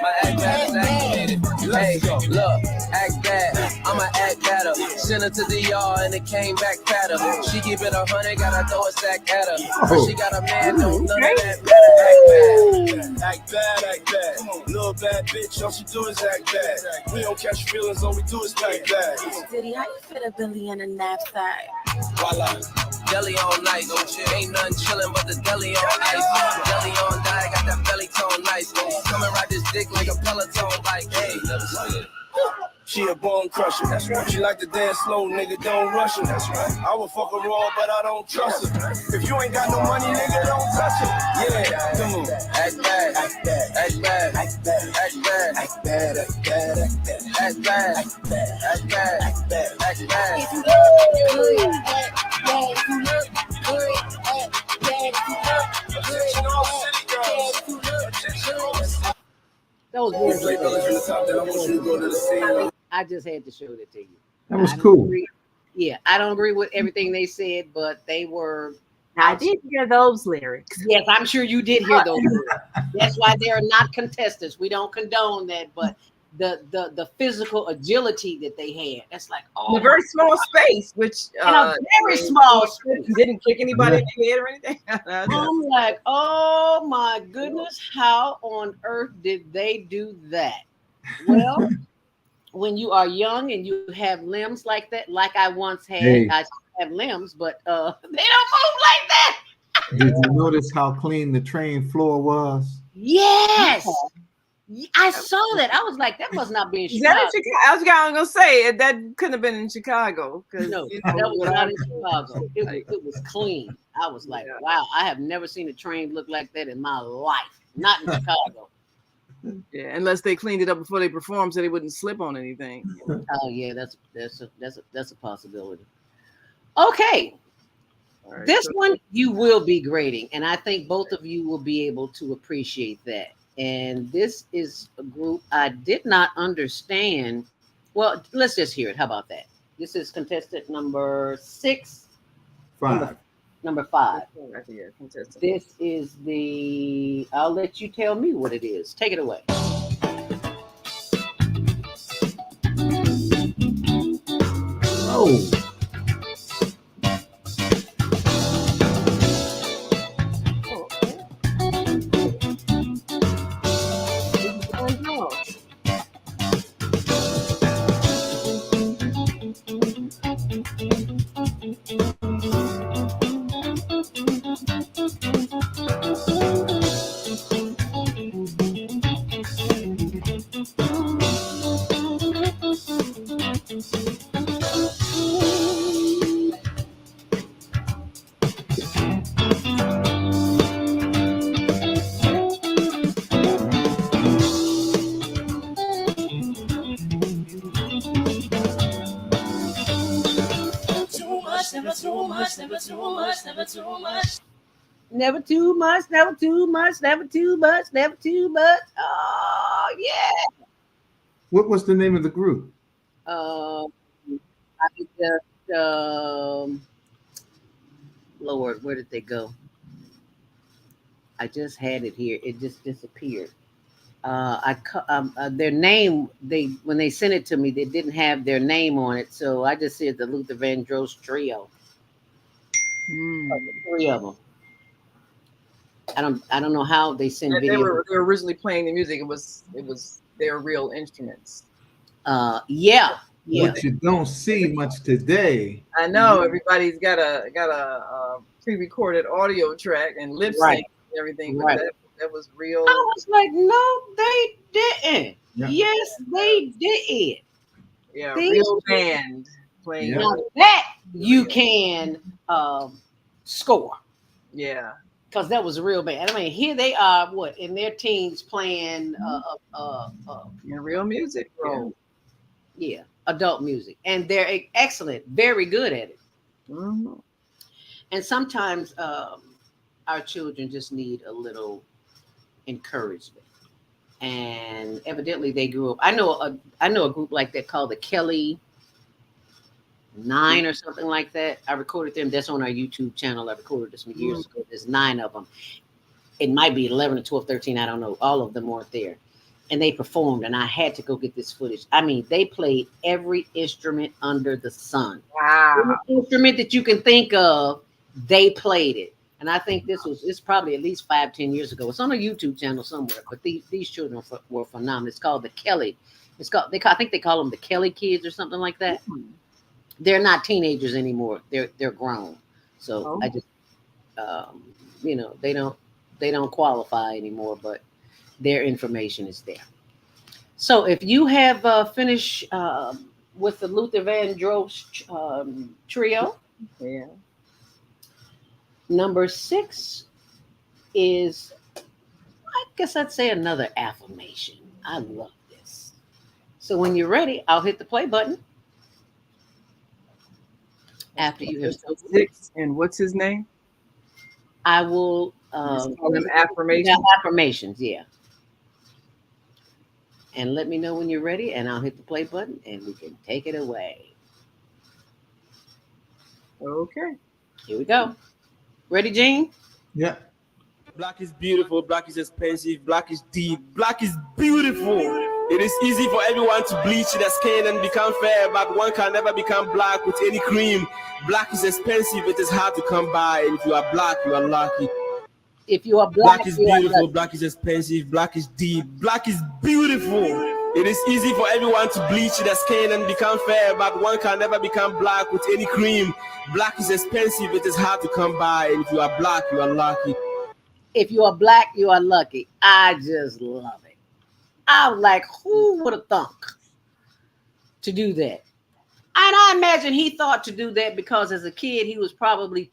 My act bad is activated. Hey, look, act bad. I'ma act better. Send her to the yard and it came back fatter. She keep it 100, gotta throw a sack at her. But she got a man, don't none of that matter. Act bad, act bad. Come on, little bad bitch, all she do is act bad. We don't catch feelings, all we do is act bad. Diddy, how you fit a Billy in a knapsack? Voila. Deli on nice, ain't nothing chillin' but the deli on ice. Deli on die, got that belly tone nice. Come and ride this dick like a Peloton, like hey. She a bone crusher, that's right. She like to dance slow, nigga, don't rush her, that's right. I would fuck her raw, but I don't trust her. If you ain't got no money, nigga, don't touch it. Yeah, come on, act bad, act bad, act bad, act bad, act bad, act bad, act bad, act bad, act bad, act bad, act bad, act bad. If you look good, act bad. If you look good, act bad. If you look good, act bad. If you look good. That was really I just had to show that to you. That was cool. Yeah, I don't agree with everything they said, but they were. I did hear those lyrics. Yes, I'm sure you did hear those lyrics. That's why they are not contestants. We don't condone that, but the physical agility that they had, that's like in a very small space, which in a very small space. Didn't kick anybody in the head or anything. I'm like, oh my goodness, how on earth did they do that? Well, when you are young and you have limbs like that, like I once had, Hey. I have limbs, but they don't move like that. Did you notice how clean the train floor was? Yes. I saw that. I was like, that must not be in Is that Chicago. in Chicago? I was gonna say that couldn't have been in Chicago because No, that was not in Chicago. It was clean. I was like, wow, I have never seen a train look like that in my life. Not in Chicago. Yeah, unless they cleaned it up before they performed so they wouldn't slip on anything. Oh yeah, that's a possibility. Okay. Right, This so- one you will be grading, and I think both of you will be able to appreciate that. And this is a group I did not understand. Well, let's just hear it. How about that? This is contestant number 6. 5. Number 5. Yeah, contestant. This is the. I'll let you tell me what it is. Take it away. Oh. Never too much, never too much, never too much. Never too much, never too much, never too much, never too much. Oh yeah. What was the name of the group? I just Lord, where did they go? I just had it here. It just disappeared. Their name, when they sent it to me, they didn't have their name on it, so I just said the Luther Vandross Trio. The 3 of them. I don't know how they send They video. were originally playing the music. It was their real instruments. Yeah. What you don't see much today. I know everybody's got a pre-recorded audio track and lip sync Right. and everything, but Right. that was real. I was like, no, they didn't. Yeah. Yes, they did. Yeah, These- real band playing. Yeah. Now that you can score. Yeah. Because that was a real band. I mean, here they are, in their teens playing real music. Yeah, adult music. And they're excellent, very good at it. Mm-hmm. And sometimes our children just need a little encouragement. And evidently they grew up. I know a group like that called the Kelly 9 or something like that. I recorded them. That's on our YouTube channel. I recorded this years ago. There's 9 of them. It might be 11 or 12, 13. I don't know. All of them weren't there. And they performed, and I had to go get this footage. I mean, they played every instrument under the sun. Wow. Every instrument that you can think of, they played it. And I think it's probably at least 5-10 years ago. It's on a YouTube channel somewhere. But these children were phenomenal. It's called the Kelly. I think they call them the Kelly kids or something like that. They're not teenagers anymore. They're grown. So I just they don't qualify anymore, but their information is there. So if you have finished with the Luther Vandross trio, yeah. Number 6 is, I guess I'd say, another affirmation. I love this. So when you're ready, I'll hit the play button. After you have 6, and what's his name? I will call them affirmations. Yeah, affirmations, yeah. And let me know when you're ready, and I'll hit the play button, and we can take it away. Okay. Here we go. Ready, Gene? Yeah. Black is beautiful, black is expensive, black is deep, black is beautiful. It is easy for everyone to bleach their skin and become fair, but one can never become black with any cream. Black is expensive, it is hard to come by, and if you are black, you are lucky. If you are black is you are beautiful, lucky. black is expensive, black is deep, black is beautiful. It is easy for everyone to bleach their skin and become fair, but one can never become black with any cream. Black is expensive, it is hard to come by, and if you are black, you are lucky. If you are black, you are lucky. I just love it. I was like, who would have thunk to do that? And I imagine he thought to do that because as a kid, he was probably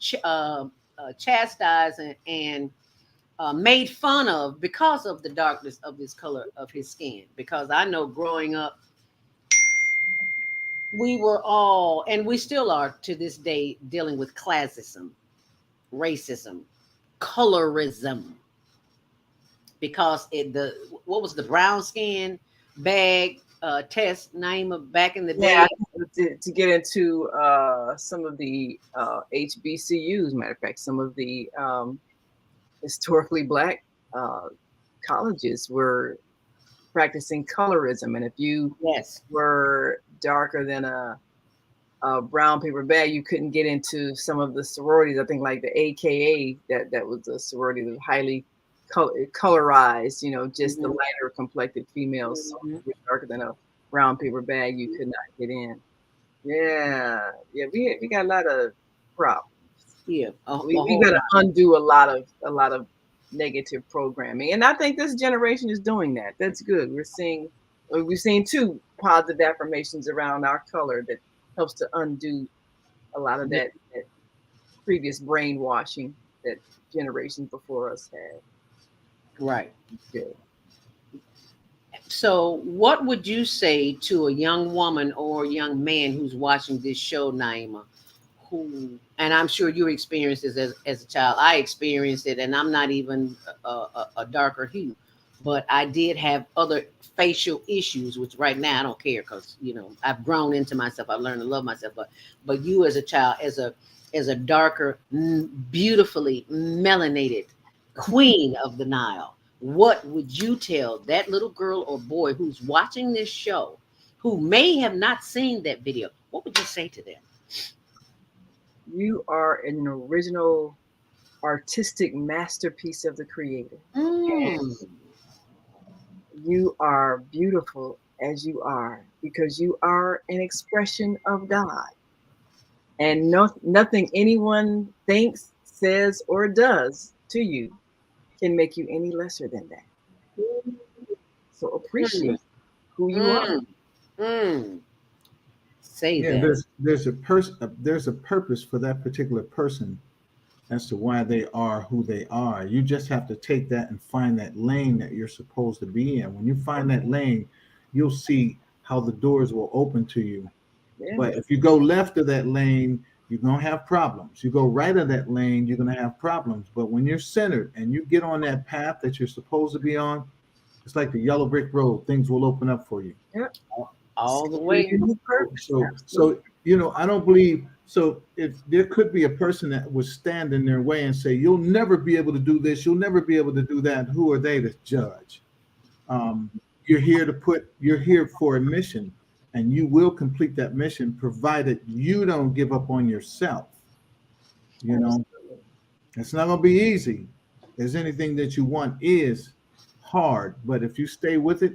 chastised and made fun of because of the darkness of his color of his skin. Because I know growing up, we were all, and we still are to this day, dealing with classism, racism, colorism. Because what was the brown skin bag test, Naima, back in the day? Yeah, to get into some of the HBCUs, matter of fact, some of the historically black colleges were practicing colorism, and if you were darker than a brown paper bag, you couldn't get into some of the sororities. I think like the AKA, that was a sorority that was highly colorized, just the lighter complected females. So if you're darker than a brown paper bag, you could not get in. Yeah, we got a lot of problems. Yeah, we got to undo a lot of negative programming, and I think this generation is doing that. That's good. We've seen 2 positive affirmations around our color that helps to undo a lot of that previous brainwashing that generations before us had. Right. Good. So what would you say to a young woman or young man who's watching this show, Naima, and I'm sure you experienced this as a child. I experienced it, and I'm not even a darker hue, but I did have other facial issues, which right now I don't care because, I've grown into myself. I've learned to love myself, but you as a child, as a darker, beautifully melanated queen of the Nile, what would you tell that little girl or boy who's watching this show, who may have not seen that video? What would you say to them? You are an original artistic masterpiece of the Creator. You are beautiful as you are because you are an expression of God. And nothing anyone thinks, says, or does to you can make you any lesser than that. So appreciate who you are. Say yeah, that. There's a purpose for that particular person as to why they are who they are. You just have to take that and find that lane that you're supposed to be in. When you find that lane, you'll see how the doors will open to you. Yeah. But if you go left of that lane, you're going to have problems. You go right of that lane, you're going to have problems. But when you're centered and you get on that path that you're supposed to be on, it's like the yellow brick road. Things will open up for you. Yep. All the way. So I don't believe. So if there could be a person that would stand in their way and say, you'll never be able to do this, you'll never be able to do that, who are they to judge? You're here for a mission, and you will complete that mission provided you don't give up on yourself. It's not going to be easy, as anything that you want is hard, but if you stay with it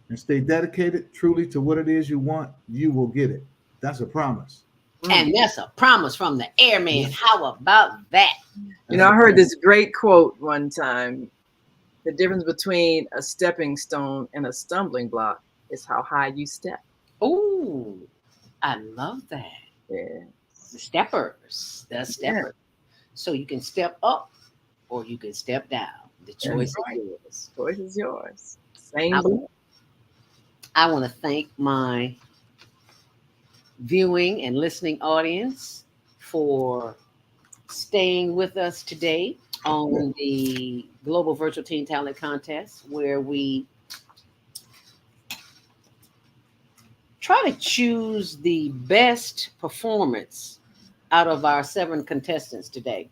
and stay dedicated truly to what it is you want, you will get it. That's a promise. And that's a promise from the airman. How about that? I heard this great quote one time. The difference between a stepping stone and a stumbling block is how high you step. Oh, I love that. Yeah. The steppers. Yeah. So you can step up or you can step down. The choice is yours. Choice is yours. Same. I want to thank my viewing and listening audience for staying with us today on the Global Virtual Teen Talent Contest, where we try to choose the best performance out of our 7 contestants today.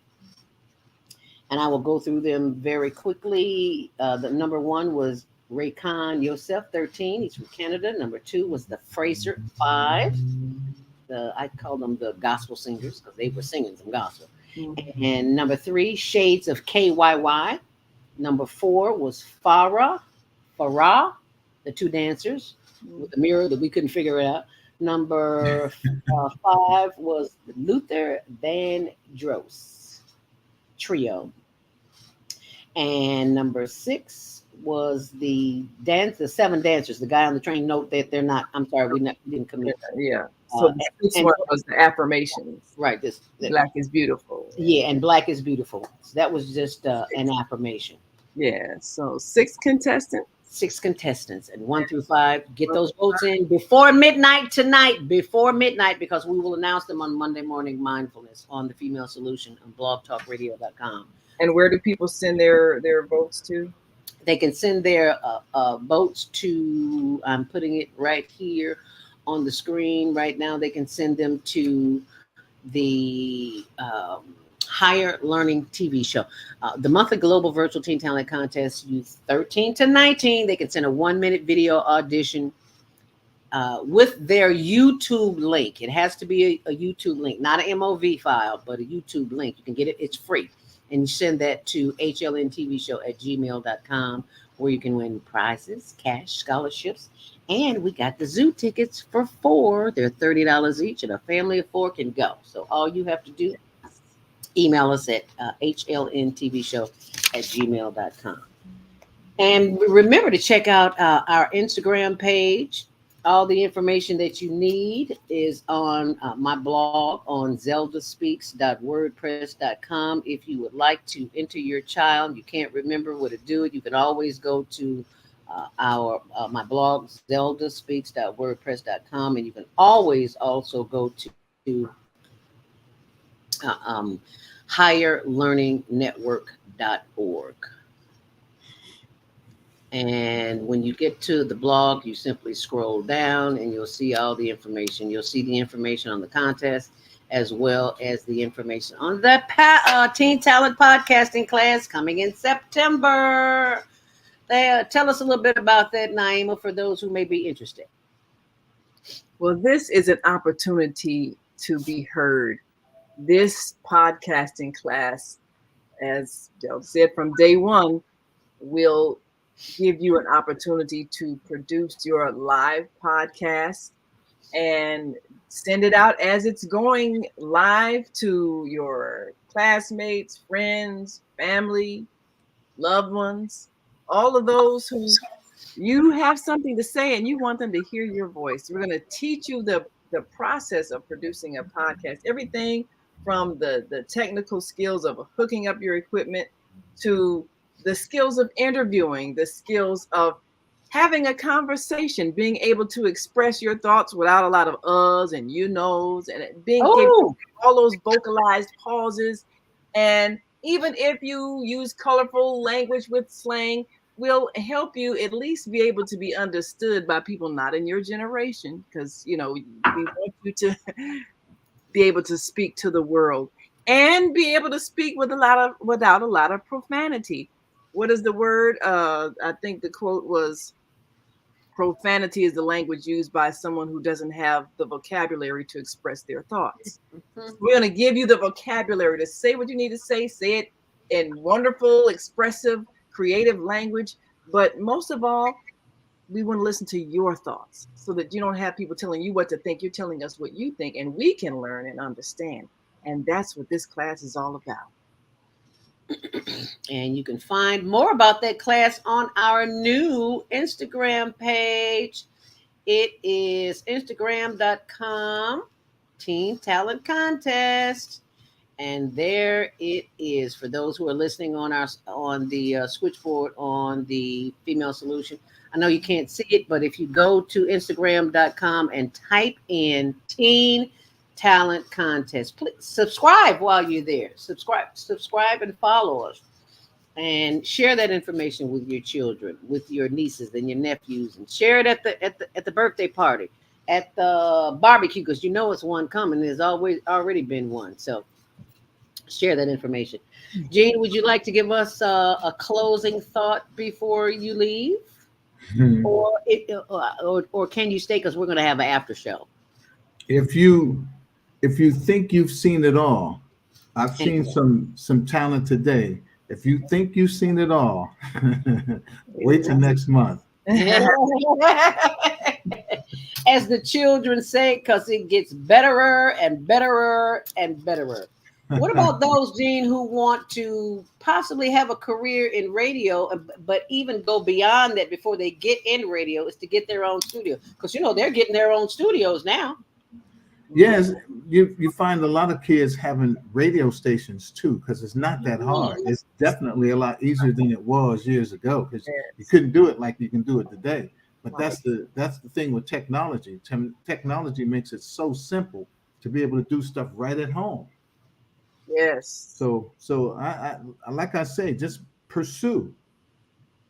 And I will go through them very quickly. The number 1 was Raycon Yosef, 13. He's from Canada. Number 2 was the Fraser, 5. I call them the gospel singers because they were singing some gospel. Mm-hmm. And number 3, Shades of KYY. Number 4 was Farah, the two dancers with the mirror that we couldn't figure it out. Number 5 was the Luther Vandross trio. And number 6 was the 7 dancers. The guy on the train note that they're not. I'm sorry, didn't commit. Yeah. So the sixth one was the affirmations. Right. Black is beautiful. Yeah, and Black is beautiful. So that was just an affirmation. Yeah. So 6 contestants. 6 contestants, and 1 through 5. Get those votes in before midnight tonight. Before midnight, because we will announce them on Monday Morning Mindfulness on the Female Solution on blogtalkradio.com. And where do people send their votes to? They can send their votes to, I'm putting it right here on the screen right now. They can send them to the Higher Learning TV show. The monthly Global Virtual Teen Talent Contest, youth 13 to 19. They can send a 1-minute video audition with their YouTube link. It has to be a YouTube link, not an MOV file, but a YouTube link. You can get it. It's free. And you send that to HLN-TV@gmail.com, where you can win prizes, cash, scholarships. And we got the zoo tickets for 4. They're $30 each, and a family of 4 can go. So all you have to do, email us at HLNTVshow@gmail.com. And remember to check out our Instagram page. All the information that you need is on my blog on zeldaspeaks.wordpress.com. If you would like to enter your child, you can't remember what to do, you can always go to my blog, zeldaspeaks.wordpress.com, and you can always also go to higherlearningnetwork.org. And when you get to the blog, you simply scroll down and you'll see all the information. You'll see the information on the contest, as well as the information on the Teen Talent Podcasting class coming in September. Tell us a little bit about that, Naima, for those who may be interested. Well, this is an opportunity to be heard. This podcasting class, as Del said, from day one, will give you an opportunity to produce your live podcast and send it out as it's going live to your classmates, friends, family, loved ones, all of those who you have something to say and you want them to hear your voice. We're going to teach you the process of producing a podcast, everything from the technical skills of hooking up your equipment to the skills of interviewing, the skills of having a conversation, being able to express your thoughts without a lot of uhs and you knows, and being able to all those vocalized pauses. And even if you use colorful language with slang, will help you at least be able to be understood by people not in your generation, because we want you to be able to speak to the world and be able to speak without a lot of profanity. What is the word? I think the quote was, profanity is the language used by someone who doesn't have the vocabulary to express their thoughts. Mm-hmm. We're going to give you the vocabulary to say what you need to say it in wonderful, expressive, creative language. But most of all, we want to listen to your thoughts so that you don't have people telling you what to think. You're telling us what you think, and we can learn and understand. And that's what this class is all about. And you can find more about that class on our new Instagram page. It is Instagram.com Teen Talent Contest. And there it is for those who are listening on the switchboard on the Female Solution. I know you can't see it, but if you go to Instagram.com and type in Teen Talent Contest, please subscribe while you're there. Subscribe and follow us, and share that information with your children, with your nieces and your nephews, and share it at the birthday party, at the barbecue, because it's one coming. There's already been one, so share that information. Jean, would you like to give us a closing thought before you leave, or can you stay, because we're going to have an after show? If you think you've seen it all, I've seen some talent today. If you think you've seen it all, wait till next month. As the children say, because it gets betterer and betterer and betterer. What about those, Gene, who want to possibly have a career in radio, but even go beyond that before they get in radio is to get their own studio? Because, they're getting their own studios now. Yes, you find a lot of kids having radio stations too, because it's not that hard. It's definitely a lot easier than it was years ago, because you couldn't do it like you can do it today. But that's the thing with technology. Technology makes it so simple to be able to do stuff right at home. Yes. So I like I say, just pursue.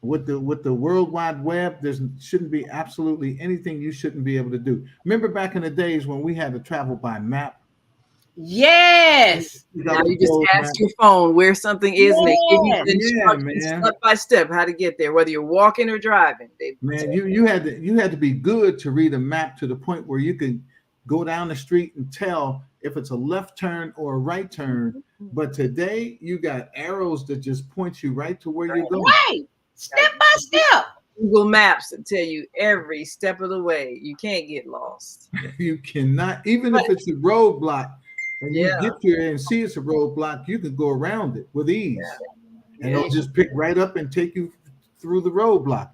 With the World Wide Web, there shouldn't be absolutely anything you shouldn't be able to do. Remember back in the days when we had to travel by map? Yes. Now you just ask your phone where something is, and they give you the instructions step by step how to get there, whether you're walking or driving. Man, you had to be good to read a map to the point where you could go down the street and tell if it's a left turn or a right turn. But today you got arrows that just point you right to where you're going. Right. Step by step. Google Maps will tell you every step of the way. You can't get lost. You cannot, even if it's a roadblock, and you get there and see it's a roadblock, you can go around it with ease. And it'll just pick right up and take you through the roadblock,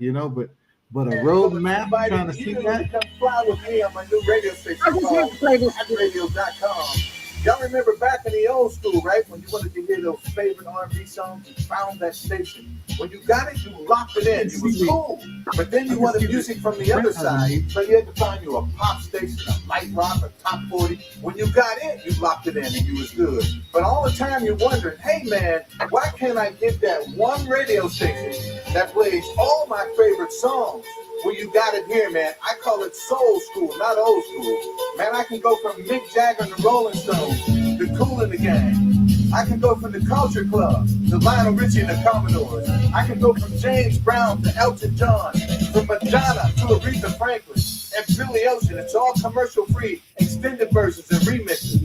But a road map, trying to see that? Come fly with me on my new radio station called radio.com. Y'all remember back in the old school, right? When you wanted to hear those favorite R&B songs, you found that station. When you got it, you locked it in. It was cool. But then you wanted music from the other side, so you had to find you a pop station, a light rock, a top 40. When you got it, you locked it in and you was good. But all the time you're wondering, hey man, why can't I get that one radio station that plays all my favorite songs? Well, you got it here, man. I call it soul school, not old school. Man, I can go from Mick Jagger and the Rolling Stones to Kool and the Gang. I can go from the Culture Club to Lionel Richie and the Commodores. I can go from James Brown to Elton John, from Madonna to Aretha Franklin and Billy Ocean. It's all commercial free, extended versions and remixes.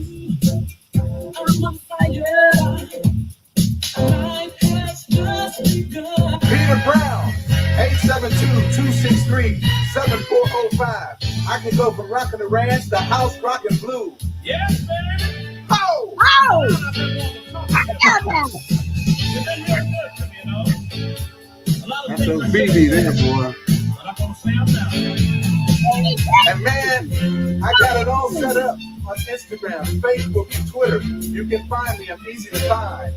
Peter Brown, 872-263-7405. I can go from rockin' the ranch to house rockin' blues. Yes, baby. Ho! Oh! That's a BB there, boy. And man, I got it all set up on Instagram, Facebook, and Twitter. You can find me. I'm easy to find.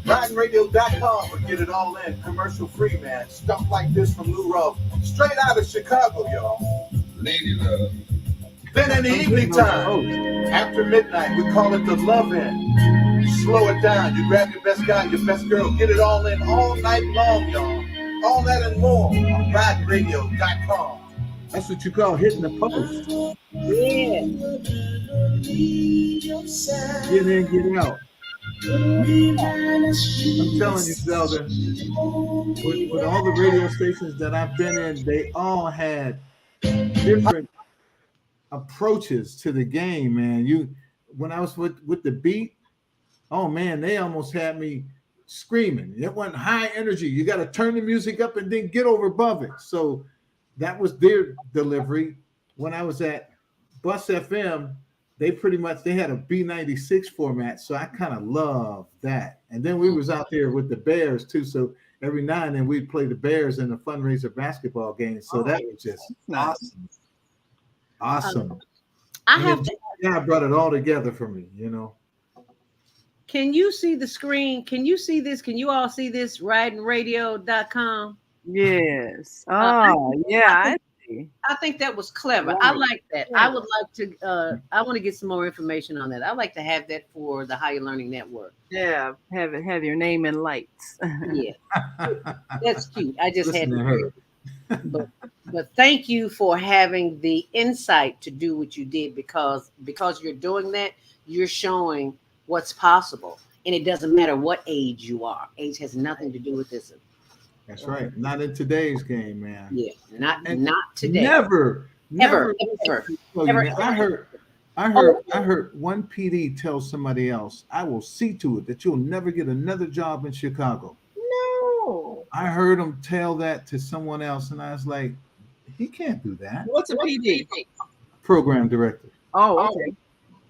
RidingRadio.com will get it all in. Commercial free, man. Stuff like this from Lou Rawls. Straight out of Chicago, y'all. Lady Love. Then in the evening time, after midnight, we call it the love in. Slow it down. You grab your best guy, your best girl, get it all in all night long, y'all. All that and more on RidingRadio.com. That's what you call hitting the post. Yeah. Get in, get out. I'm telling you, Zelda, with all the radio stations that I've been in, they all had different approaches to the game, man. When I was with the beat, oh man, they almost had me screaming. It wasn't high energy. You got to turn the music up and then get over above it. So that was their delivery. When I was at Bus FM, they had a B96 format, so I kind of loved that. And then we was out there with the Bears too, so every now and then we'd play the Bears in a fundraiser basketball game. So that was just awesome. I brought it all together for me, Can you see the screen? Can you see this? Can you all see this? RidingRadio.com. Yes. I think that was clever. Right. I like that. Yeah. I would like to. I want to get some more information on that. I like to have that for the Higher Learning Network. Yeah, have your name in lights. Yeah, that's cute. I just had to hear it. But thank you for having the insight to do what you did, because you're doing that, you're showing what's possible, and it doesn't matter what age you are. Age has nothing to do with this. That's right. Not in today's game, man. Yeah, not today. Never. I heard one PD tell somebody else, "I will see to it that you'll never get another job in Chicago." No. I heard him tell that to someone else, and I was like, He can't do that. What's a PD? Program director. Oh, okay.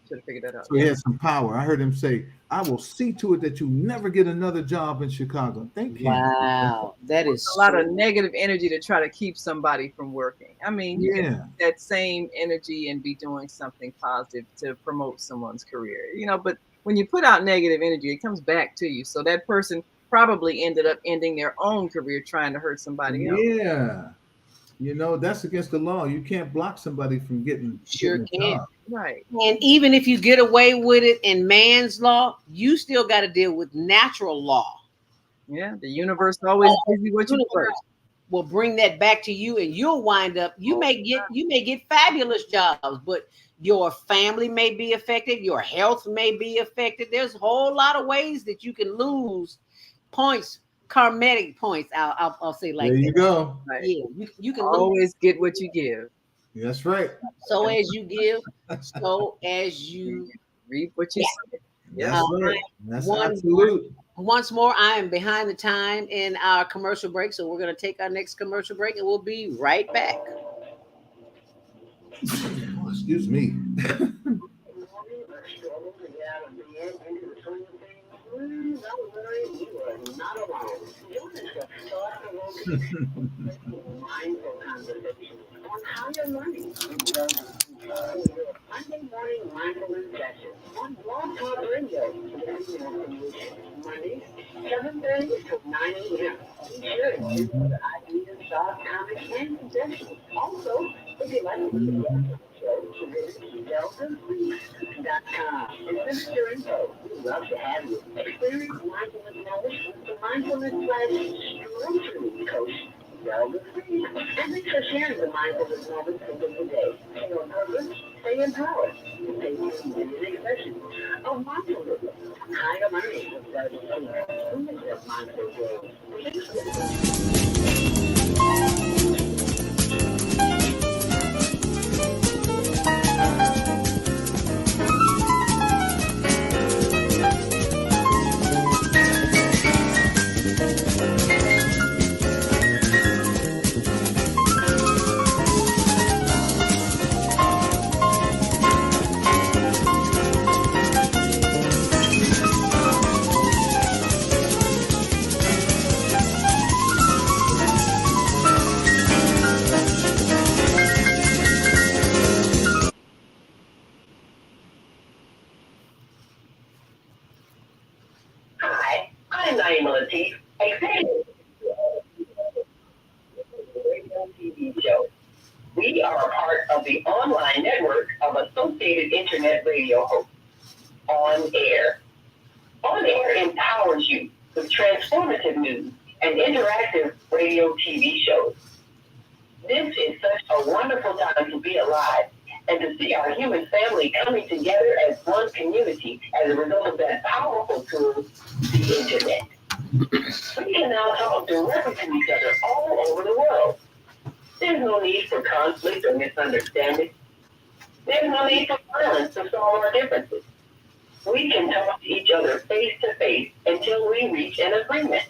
Should have figured that out. So he has some power. I heard him say, "I will see to it that you never get another job in Chicago." They can't. Wow, that is a lot of negative energy to try to keep somebody from working. I mean, you can Yeah. take that same energy and be doing something positive to promote someone's career, but when you put out negative energy, it comes back to you. So that person probably ended up ending their own career trying to hurt somebody else. Yeah. That's against the law. You can't block somebody from getting Sure a can. job. Right. And even if you get away with it in man's law, you still got to deal with natural law. Yeah, the universe always gives you what you deserve. Will bring that back to you, and you'll wind up. You may get fabulous jobs, but your family may be affected. Your health may be affected. There's a whole lot of ways that you can lose points, karmatic points. I'll say like there you that. go. Right. Yeah, you can always get what you give. That's right. So as you give, so as you reap what you sow. That's right. That's absolute. Once more, I am behind the time in our commercial break, so we're going to take our next commercial break, and we'll be right back. Oh, excuse me. Higher learning. Monday morning mindfulness session on Blog Talk Radio. Mondays, 7:30 to 9 a.m. Be sure to use the ideas, thoughts, comments, and suggestions. Also, if you'd like to be a show, visit deltafreaks.com and visit your info. We'd love to have you. Experience mindfulness knowledge with the mindfulness/spiritual coach. And thanks for sharing the mindfulness moments of the day. Stay on purpose, stay empowered, stay tuned in the next session of mindfulness. Higher learning with mindful Hi, I'm Naima Latif, executive radio TV show. We are a part of the online network of Associated Internet Radio hosts. On Air. On Air empowers you with transformative news and interactive radio TV shows. This is such a wonderful time to be alive and to see our human family coming together as one community as a result of that powerful tool, the internet. We can now talk directly to each other all over the world. There's no need for conflict or misunderstanding. There's no need for violence to solve our differences. We can talk to each other face to face until we reach an agreement.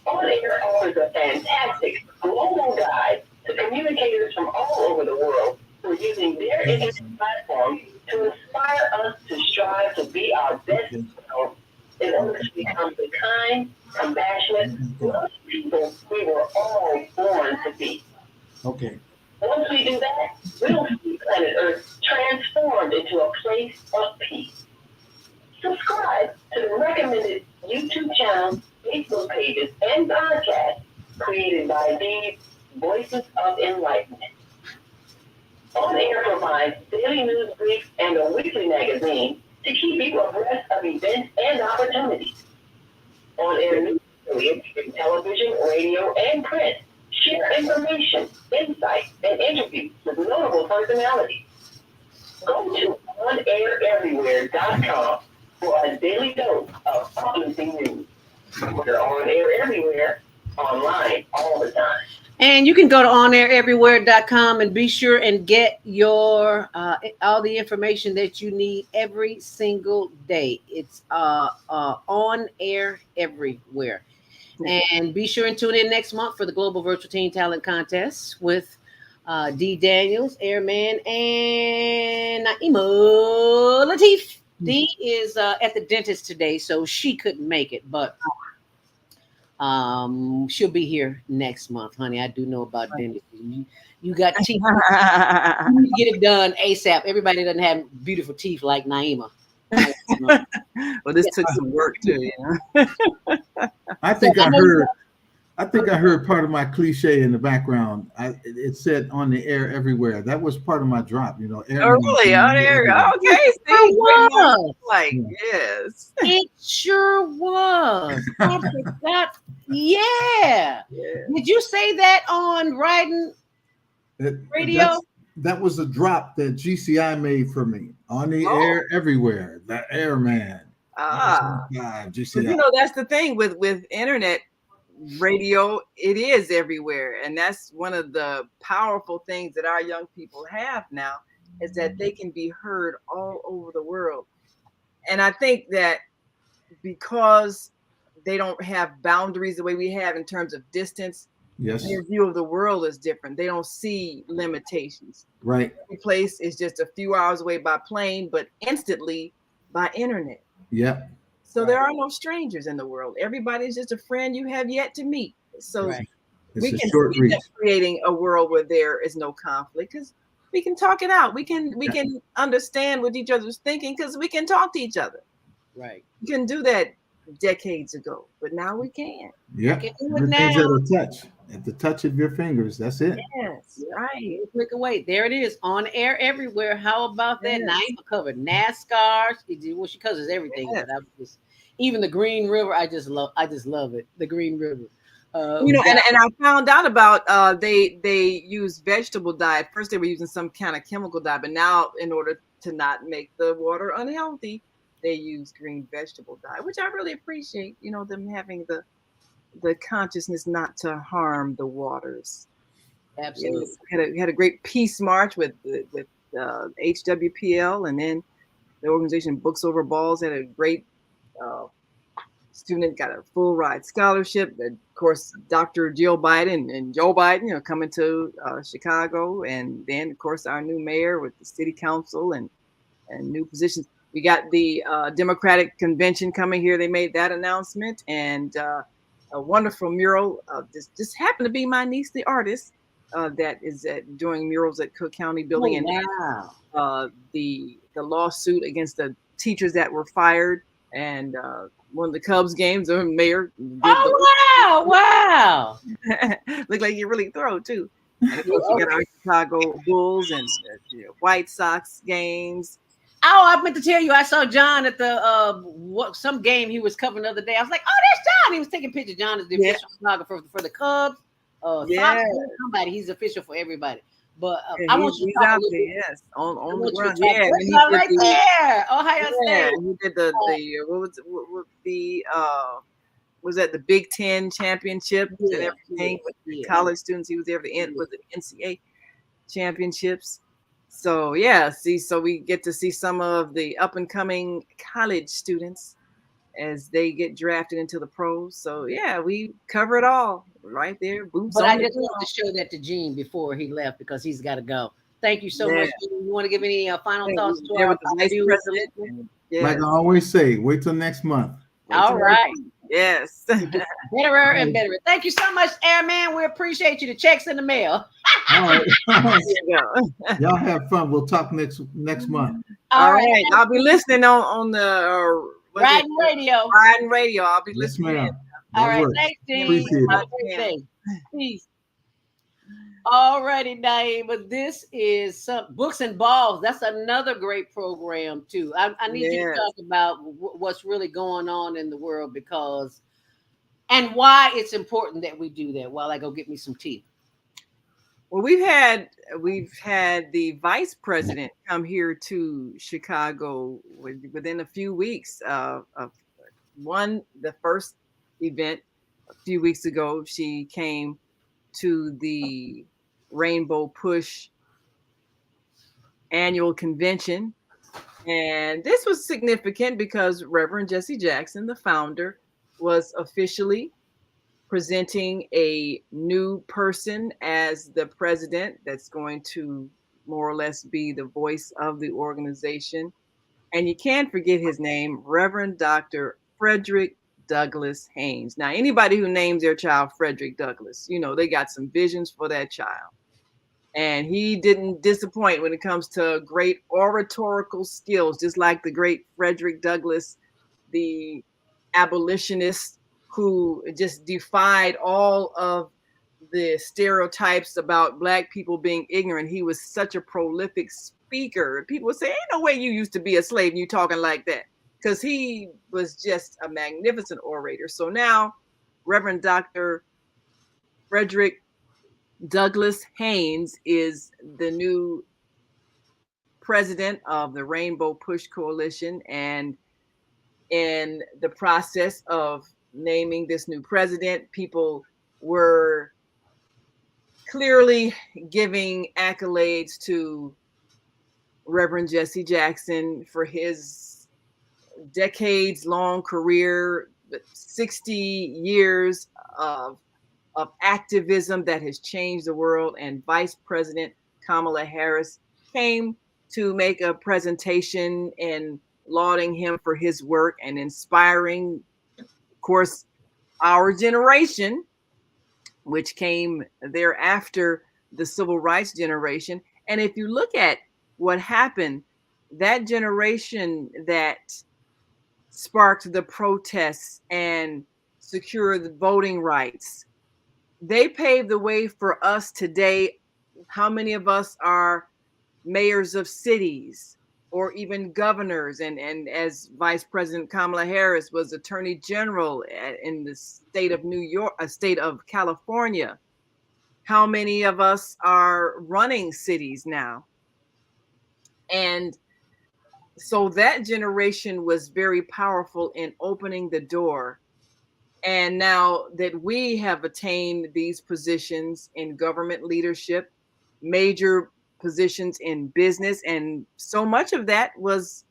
On Air offers a fantastic global guide to communicators from all over the world who are using their internet platform to inspire us to strive to be our best selves in order to become the kind, compassionate, loving people we were all born to be. Okay. Once we do that, we'll see planet Earth transformed into a place of peace. Subscribe to the recommended YouTube channels, Facebook pages, and podcasts created by these Voices of Enlightenment. On Air provides daily news briefs and a weekly magazine to keep you abreast of events and opportunities. On Air news affiliates in television, radio, and print share information, insights, and interviews with notable personalities. Go to onaireverywhere.com for a daily dose of uplifting news. We're on air everywhere, online all the time. And you can go to onaireverywhere.com and be sure and get your all the information that you need every single day. It's on air everywhere. And be sure and tune in next month for the Global Virtual Teen Talent Contest with D. Daniels, Airman, and Naima Latif. Dee is at the dentist today, so she couldn't make it, but she'll be here next month, honey. I do know about dentistry. You got teeth. You get it done ASAP. Everybody doesn't have beautiful teeth like Naima. Well, this took some work too, you know. I think I heard part of my cliche in the background. It said on the air everywhere. That was part of my drop, you know. Oh, really? Oh, there you go. Okay. See, was. Like, yes. It sure was. I forgot. Yeah. Did you say that on Riding Radio? That was a drop that GCI made for me. On the air everywhere. The Airman. GCI. But, you know, that's the thing with internet radio. It is everywhere. And that's one of the powerful things that our young people have now, is that they can be heard all over the world. And I think that because they don't have boundaries the way we have in terms of distance, their view of the world is different. They don't see limitations. Right. Every place is just a few hours away by plane, but instantly by internet. Yeah. So there are no strangers in the world. Everybody's just a friend you have yet to meet. So we can see that creating a world where there is no conflict, because we can talk it out. We can understand what each other's thinking, because we can talk to each other. Right. You can do that decades ago, but now we can. Yeah. Everything's at a touch. At the touch of your fingers. That's it. Yes, right. Click away. There it is. On air everywhere. How about that? Naima covered NASCAR. Well, she covers everything. But I just, even the Green River, I just love it. The Green River. You know, and I found out about they use vegetable dye. At first they were using some kind of chemical dye, but now in order to not make the water unhealthy, they use green vegetable dye, which I really appreciate. You know, them having the consciousness not to harm the waters. Absolutely. Had a great peace march with HWPL, and then the organization Books Over Balls had a great student got a full ride scholarship. Of course, Dr. Jill Biden and Joe Biden, you know, coming to Chicago, and then of course our new mayor with the city council and new positions. We got the Democratic convention coming here. They made that announcement, and a wonderful mural. Just happened to be my niece, the artist, that is doing murals at Cook County Building. The lawsuit against the teachers that were fired, and one of the Cubs games, the mayor. Wow! Look like you really throw too. And of course, you got our Chicago Bulls and White Sox games. Oh, I meant to tell you, I saw John at the some game he was covering the other day. I was like, oh, there's John. He was taking pictures. John is the official photographer for the Cubs. Somebody, he's official for everybody. But I want you to talk a little bit. Yes, on the ground. Right there. Ohio State. He did the was that the Big Ten championships and everything with college students. He was there for the end with the NCAA championships. So so we get to see some of the up and coming college students as they get drafted into the pros. So we cover it all right there. Boots but on I just wanted to show that to Gene before he left, because he's got to go. Thank you so much. You want to give any final thoughts to our vice president? Like I always say, wait till next month. All right. Yes. Betterer and betterer. Thank you so much, Airman. We appreciate you. The check's in the mail. All right. Y'all have fun. We'll talk next month. All right. I'll be listening on the Riding Radio. Riding Radio. I'll be listening. All right. Thanks, Dean. Have a great day. Peace. All righty, Naima. This is some Books and Balls. That's another great program too. I need you to talk about what's really going on in the world, because and why it's important that we do that. While I go get me some tea. Well, we've had the vice president come here to Chicago within a few weeks. The first event a few weeks ago, she came to the Rainbow Push annual convention. And this was significant because Reverend Jesse Jackson, the founder, was officially presenting a new person as the president that's going to more or less be the voice of the organization. And you can't forget his name, Reverend Dr. Frederick Douglass Haynes. Now, anybody who names their child Frederick Douglass, you know, they got some visions for that child. And he didn't disappoint when it comes to great oratorical skills, just like the great Frederick Douglass, the abolitionist who just defied all of the stereotypes about Black people being ignorant. He was such a prolific speaker. People would say, ain't no way you used to be a slave and you talking like that, because he was just a magnificent orator. So now Reverend Dr. Frederick Douglass Haynes is the new president of the Rainbow Push Coalition. And in the process of naming this new president, people were clearly giving accolades to Reverend Jesse Jackson for his decades-long career, 60 years of activism that has changed the world. And Vice President Kamala Harris came to make a presentation and lauding him for his work and inspiring, of course, our generation, which came thereafter, the civil rights generation. And if you look at what happened, that generation that sparked the protests and secured the voting rights, they paved the way for us today. How many of us are mayors of cities or even governors? And as Vice President Kamala Harris was Attorney General in the state of New York, a state of California. How many of us are running cities now? And so that generation was very powerful in opening the door. And now that we have attained these positions in government leadership, major positions in business, and so much of that was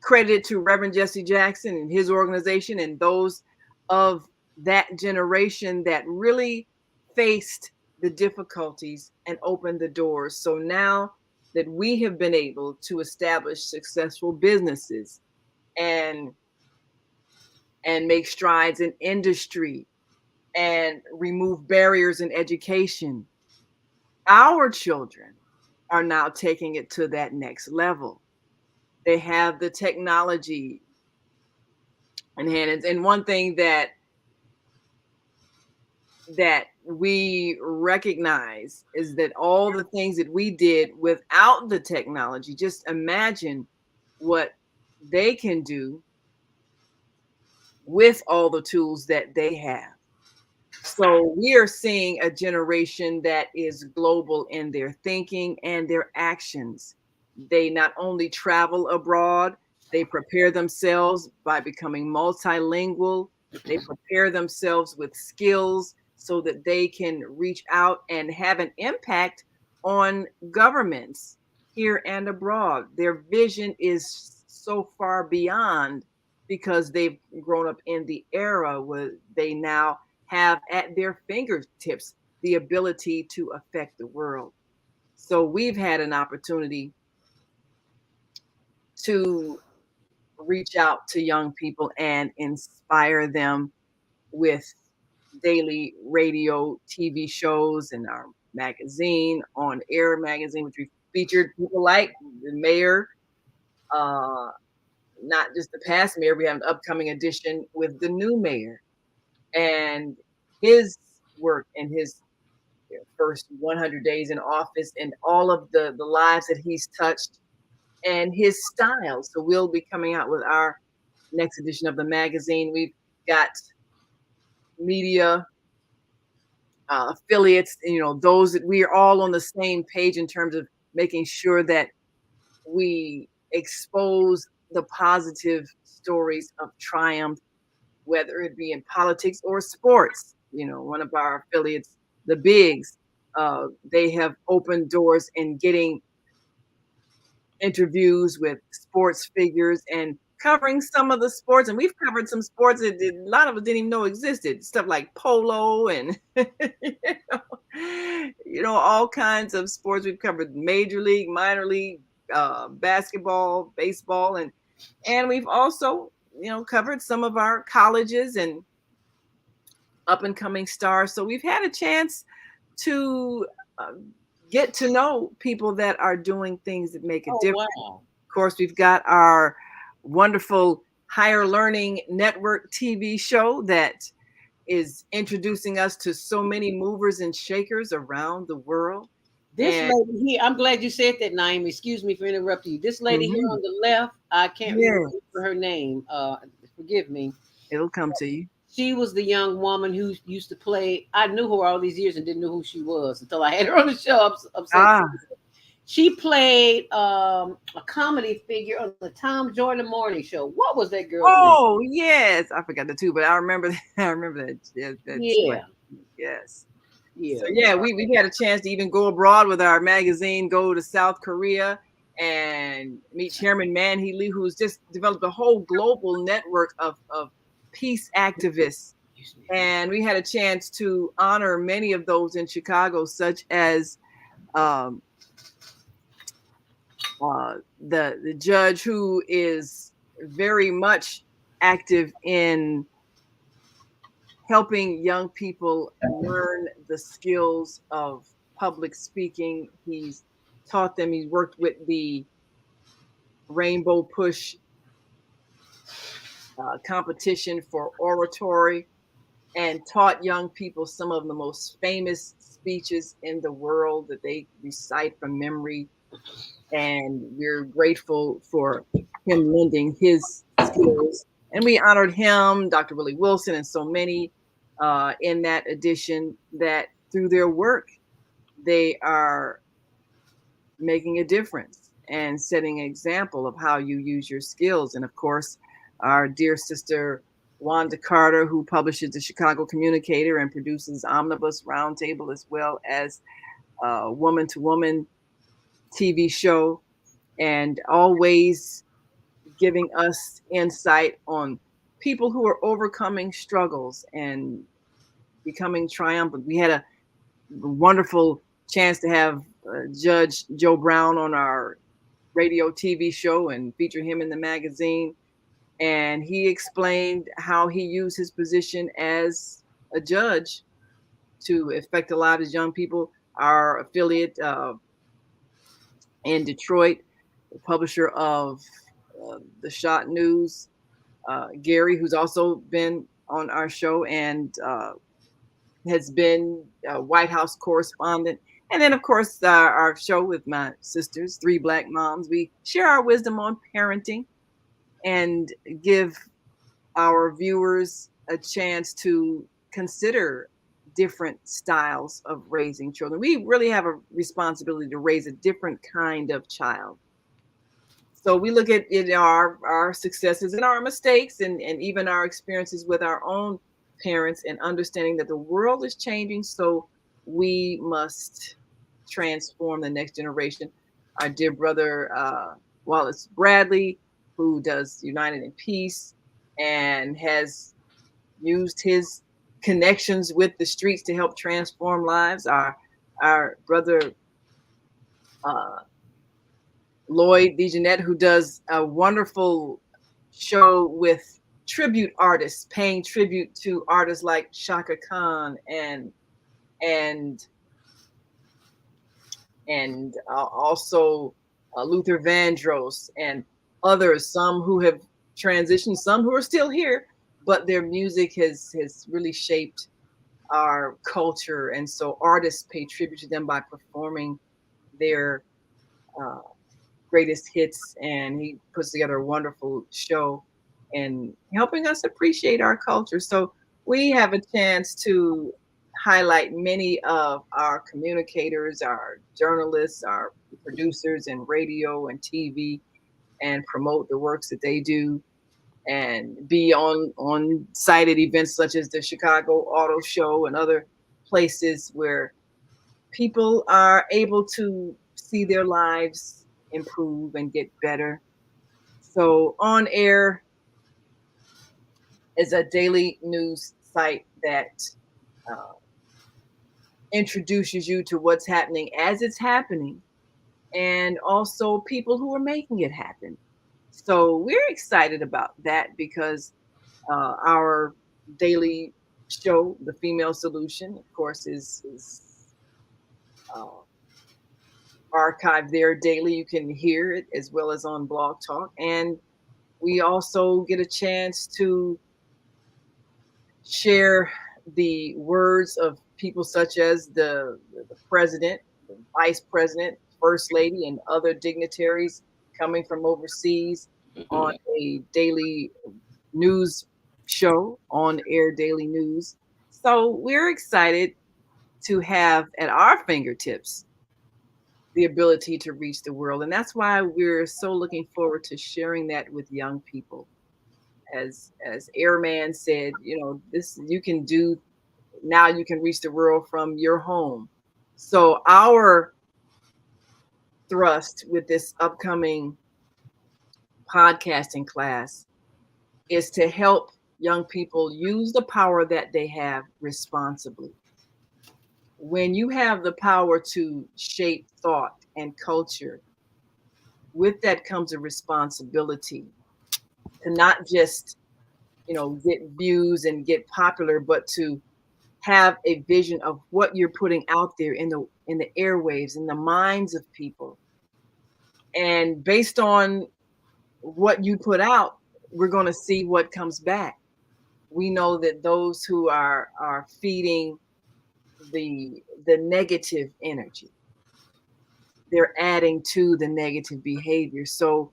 credited to Reverend Jesse Jackson and his organization and those of that generation that really faced the difficulties and opened the doors. So now that we have been able to establish successful businesses and make strides in industry and remove barriers in education, our children are now taking it to that next level. They have the technology in hand. And one thing that we recognize is that all the things that we did without the technology, just imagine what they can do with all the tools that they have. So we are seeing a generation that is global in their thinking and their actions. They not only travel abroad, they prepare themselves by becoming multilingual. They prepare themselves with skills so that they can reach out and have an impact on governments here and abroad. Their vision is so far beyond, because they've grown up in the era where they now have at their fingertips the ability to affect the world. So we've had an opportunity to reach out to young people and inspire them with daily radio, TV shows, and our magazine, On Air magazine, which we featured people like the mayor, not just the past mayor. We have an upcoming edition with the new mayor and his work and his first 100 days in office and all of the lives that he's touched and his style. So we'll be coming out with our next edition of the magazine. We've got media affiliates, you know, those that we are all on the same page in terms of making sure that we expose the positive stories of triumph, whether it be in politics or sports. You know, one of our affiliates, the Bigs, they have opened doors in getting interviews with sports figures and covering some of the sports, and we've covered some sports that a lot of us didn't even know existed. Stuff like polo and all kinds of sports. We've covered major league, minor league, basketball, baseball, and we've also covered some of our colleges and up and coming stars. So we've had a chance to get to know people that are doing things that make a difference. Wow. Of course, we've got our wonderful Higher Learning Network TV show that is introducing us to so many movers and shakers around the world. This lady here, I'm glad you said that, Naeem. Excuse me for interrupting you. This lady here on the left, I can't remember her name. Forgive me. It'll come to you. She was the young woman who used to play. I knew her all these years and didn't know who she was until I had her on the show. She played a comedy figure on the Tom Jordan Morning Show. What was that girl's name? Yes, I forgot the two, but I remember that. I remember that. Yeah. Yes. Yeah. So we had a chance to even go abroad with our magazine, go to South Korea and meet Chairman Man-Hee Lee, who's just developed a whole global network of peace activists. And we had a chance to honor many of those in Chicago, such as the judge who is very much active in helping young people learn the skills of public speaking. He's taught them. He's worked with the Rainbow Push competition for oratory and taught young people some of the most famous speeches in the world that they recite from memory. And we're grateful for him lending his skills. And we honored him, Dr. Willie Wilson, and so many in that edition that through their work, they are making a difference and setting an example of how you use your skills. And of course, our dear sister, Wanda Carter, who publishes the Chicago Communicator and produces Omnibus Roundtable, as well as Woman to Woman TV show, and always giving us insight on people who are overcoming struggles and becoming triumphant. We had a wonderful chance to have Judge Joe Brown on our radio TV show and feature him in the magazine. And he explained how he used his position as a judge to affect the lives of young people. Our affiliate in Detroit, the publisher of the Shot News, Gary, who's also been on our show and has been a White House correspondent. And then, of course, our show with my sisters, Three Black Moms. We share our wisdom on parenting and give our viewers a chance to consider different styles of raising children. We really have a responsibility to raise a different kind of child. So we look at our successes and our mistakes and even our experiences with our own parents and understanding that the world is changing. So we must transform the next generation. Our dear brother, Wallace Bradley, who does United in Peace and has used his connections with the streets to help transform lives. Our brother, Lloyd DeJeanette, who does a wonderful show with tribute artists, paying tribute to artists like Shaka Khan and also Luther Vandross and others, some who have transitioned, some who are still here, but their music has really shaped our culture. And so artists pay tribute to them by performing their greatest hits. And he puts together a wonderful show and helping us appreciate our culture. So we have a chance to highlight many of our communicators, our journalists, our producers in radio and TV, and promote the works that they do and be on site at events such as the Chicago Auto Show and other places where people are able to see their lives improve and get better. So On Air is a daily news site that uh, introduces you to what's happening as it's happening, and also people who are making it happen. So we're excited about that because our daily show, The Female Solution, of course, is uh, archived there daily. You can hear it as well as on Blog Talk. And we also get a chance to share the words of people such as the president, the vice president, first lady, and other dignitaries coming from overseas on a daily news show, On Air Daily News. So we're excited to have at our fingertips the ability to reach the world. And that's why we're so looking forward to sharing that with young people. As Airman said, you know, this you can do now, you can reach the world from your home. So our thrust with this upcoming podcasting class is to help young people use the power that they have responsibly. When you have the power to shape thought and culture, with that comes a responsibility to not just, you know, get views and get popular, but to have a vision of what you're putting out there in the airwaves, in the minds of people. And based on what you put out, we're going to see what comes back. We know that those who are feeding the negative energy, they're adding to the negative behavior. So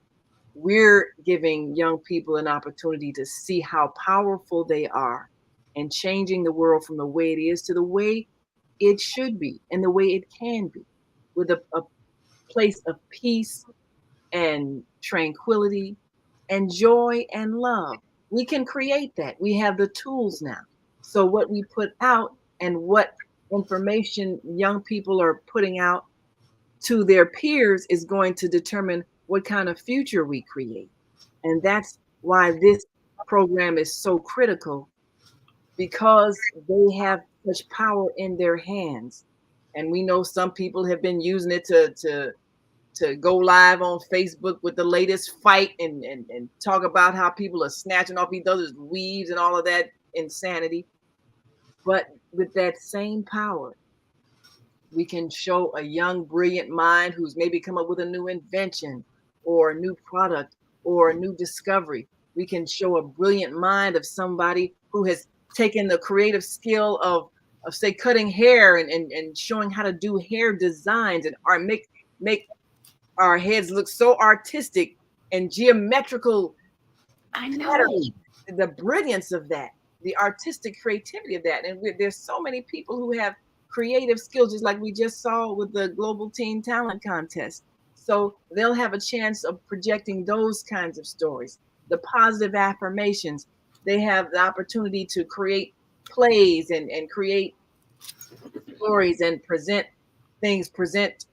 we're giving young people an opportunity to see how powerful they are and changing the world from the way it is to the way it should be and the way it can be, with a place of peace and tranquility and joy and love. We can create that. We have the tools now. So what we put out and what information young people are putting out to their peers is going to determine what kind of future we create. And that's why this program is so critical, because they have such power in their hands. And we know some people have been using it to go live on Facebook with the latest fight and talk about how people are snatching off each other's weaves and all of that insanity. But with that same power, we can show a young, brilliant mind who's maybe come up with a new invention or a new product or a new discovery. We can show a brilliant mind of somebody who has taken the creative skill of say, cutting hair and showing how to do hair designs and make our heads look so artistic and geometrical. I know. The brilliance of that, the artistic creativity of that. And there's so many people who have creative skills, just like we just saw with the Global Teen Talent Contest. So they'll have a chance of projecting those kinds of stories, the positive affirmations. They have the opportunity to create plays and create stories and present things, present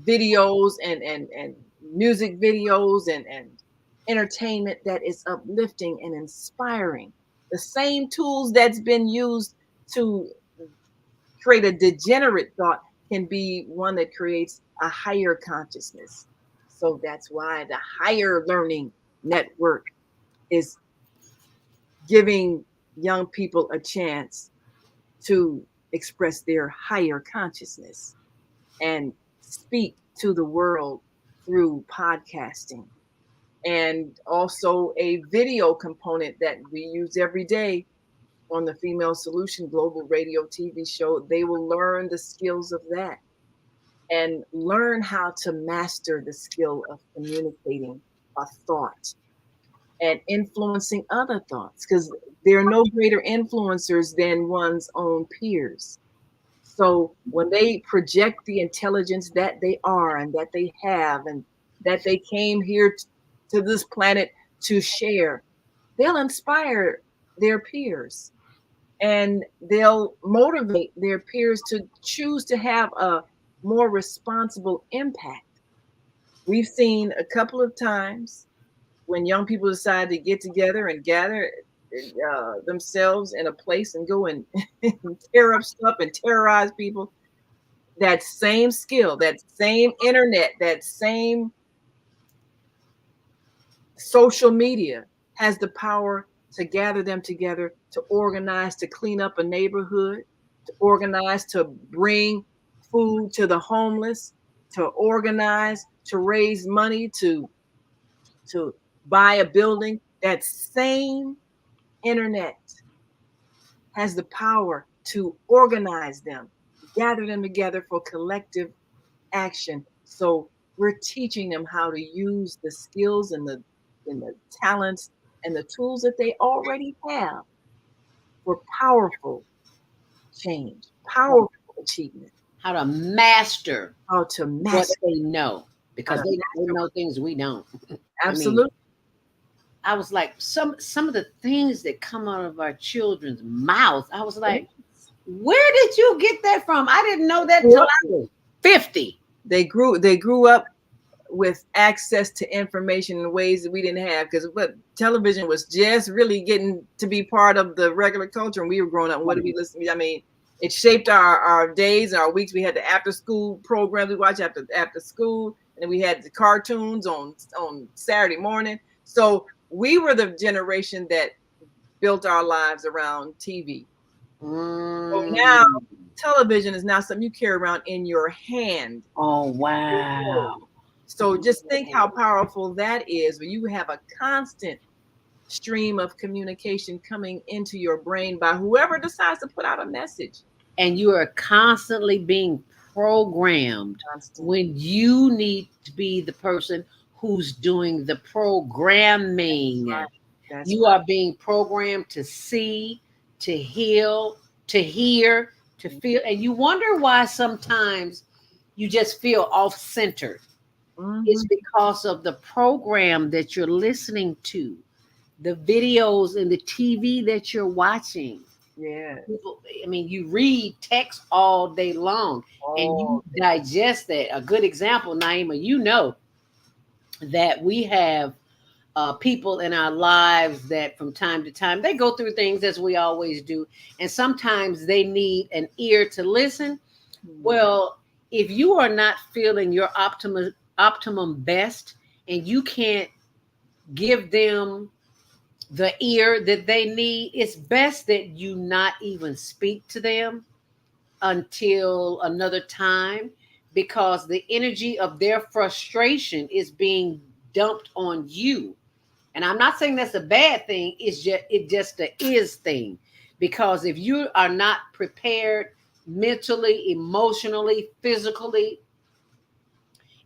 videos and music videos and entertainment that is uplifting and inspiring. The same tools that's been used to create a degenerate thought can be one that creates a higher consciousness. So that's why the Higher Learning Network is giving young people a chance to express their higher consciousness and speak to the world through podcasting. And also a video component that we use every day on the Female Solution Global Radio TV show. They will learn the skills of that and learn how to master the skill of communicating a thought and influencing other thoughts, because there are no greater influencers than one's own peers. So when they project the intelligence that they are and that they have and that they came here to this planet to share, they'll inspire their peers and they'll motivate their peers to choose to have a more responsible impact. We've seen a couple of times when young people decide to get together and gather themselves in a place and go and tear up stuff and terrorize people, that same skill, that same internet, that same social media has the power to gather them together, to organize, to clean up a neighborhood, to organize, to bring food to the homeless, to organize, to raise money, to buy a building. That same internet has the power to organize them, gather them together for collective action. So we're teaching them how to use the skills and the talents and the tools that they already have for powerful change, powerful achievement. How to master what they know, because they know things we don't. Absolutely. I was like, some of the things that come out of our children's mouths, I was like, where did you get that from? I didn't know that till I was 50. They grew up with access to information in ways that we didn't have, because television was just really getting to be part of the regular culture when we were growing up. What did we listen to? I mean, it shaped our days, our weeks. We had the after school programs we watched after school, and then we had the cartoons on Saturday morning. So we were the generation that built our lives around TV. So now television is now something you carry around in your hand. Oh, wow. So just think how powerful that is when you have a constant stream of communication coming into your brain by whoever decides to put out a message. And you are constantly being programmed when you need to be the person who's doing the programming. You are being programmed to see, to heal, to hear, to feel. And you wonder why sometimes you just feel off-centered. It's because of the program that you're listening to, the videos and the TV that you're watching. Yeah. You read text all day long and you digest that. A good example, Naima, you know that we have people in our lives that from time to time, they go through things as we always do. And sometimes they need an ear to listen. Well, if you are not feeling your optimum best and you can't give them the ear that they need, it's best that you not even speak to them until another time, because the energy of their frustration is being dumped on you. And I'm not saying that's a bad thing. It just a is thing, because if you are not prepared mentally, emotionally, physically,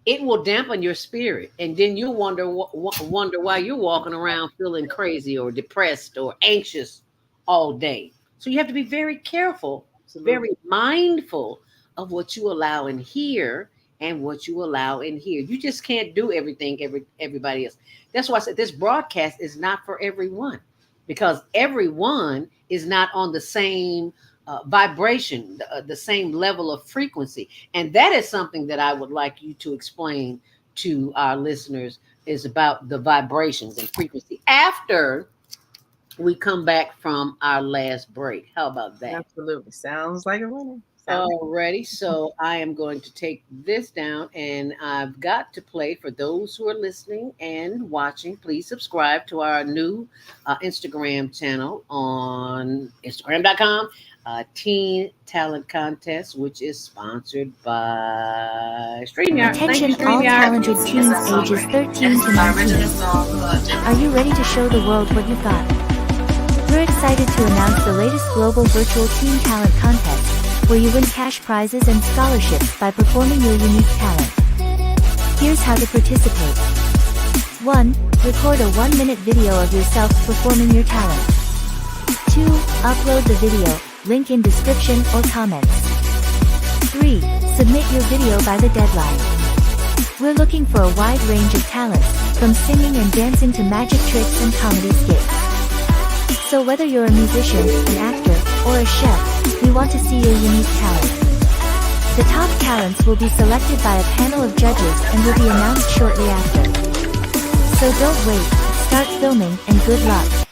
it will dampen your spirit, and then you'll wonder why you're walking around feeling crazy or depressed or anxious all day. So you have to be very careful, very mindful of what you allow in here and what you allow in here. You just can't do everything everybody else. That's why I said this broadcast is not for everyone, because everyone is not on the same vibration, the same level of frequency. And that is something that I would like you to explain to our listeners, is about the vibrations and frequency after we come back from our last break. How about that? Absolutely. Sounds like a winner. Alrighty, so I am going to take this down, and I've got to play for those who are listening and watching. Please subscribe to our new Instagram channel on Instagram.com. Teen Talent Contest, which is sponsored by StreamYard. Attention all talented teens ages 13 to 19. Are you ready to show the world what you've got? We're excited to announce the latest global virtual teen talent contest, where you win cash prizes and scholarships by performing your unique talent. Here's how to participate. 1. Record a 1-minute video of yourself performing your talent. 2. Upload the video. Link in description or comments. 3. Submit your video by the deadline. We're looking for a wide range of talents, from singing and dancing to magic tricks and comedy skits. So whether you're a musician, an actor, or a chef, we want to see your unique talent. The top talents will be selected by a panel of judges and will be announced shortly after. So don't wait, Start filming and good luck.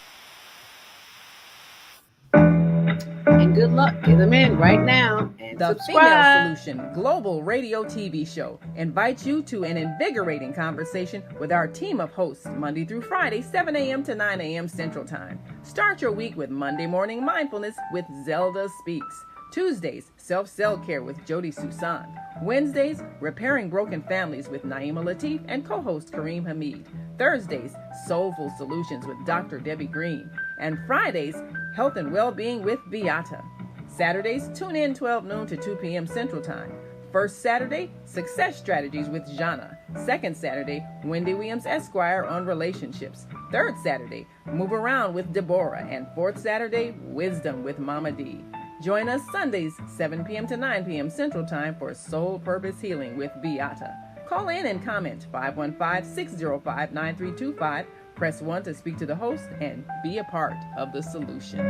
And good luck. Get them in right now and The subscribe. Female Solution Global Radio TV show invites you to an invigorating conversation with our team of hosts Monday through Friday, 7 a.m. to 9 a.m. Central Time. Start your week with Monday Morning Mindfulness with Zelda Speaks. Tuesdays, Self-Cell Care with Jody Susan. Wednesdays, Repairing Broken Families with Naima Latif and co-host Kareem Hamid. Thursdays, Soulful Solutions with Dr. Debbie Green. And Fridays, Health and Well-Being with Beata. Saturdays, tune in 12 noon to 2 p.m. Central Time. First Saturday, Success Strategies with Jana. Second Saturday, Wendy Williams Esquire on relationships. Third Saturday, Move Around with Deborah. And fourth Saturday, Wisdom with Mama D. Join us Sundays, 7 p.m. to 9 p.m. Central Time for Soul Purpose Healing with Beata. Call in and comment 515-605-9325. Press 1 to speak to the host and be a part of the solution.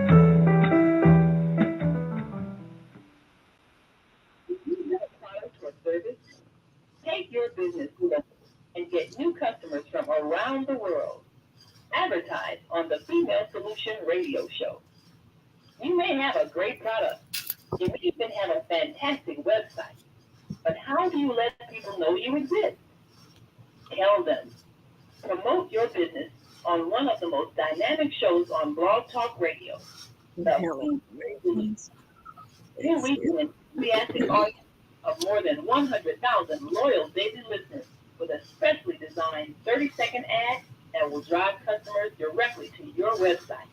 Take your business global and get new customers from around the world. Advertise on the Female Solution Radio Show. You may have a great product. You may even have a fantastic website. But how do you let people know you exist? Tell them. Promote your business on one of the most dynamic shows on Blog Talk Radio. The Here we can enthusiastic audience of more than 100,000 loyal daily listeners with a specially designed 30-second ad that will drive customers directly to your website.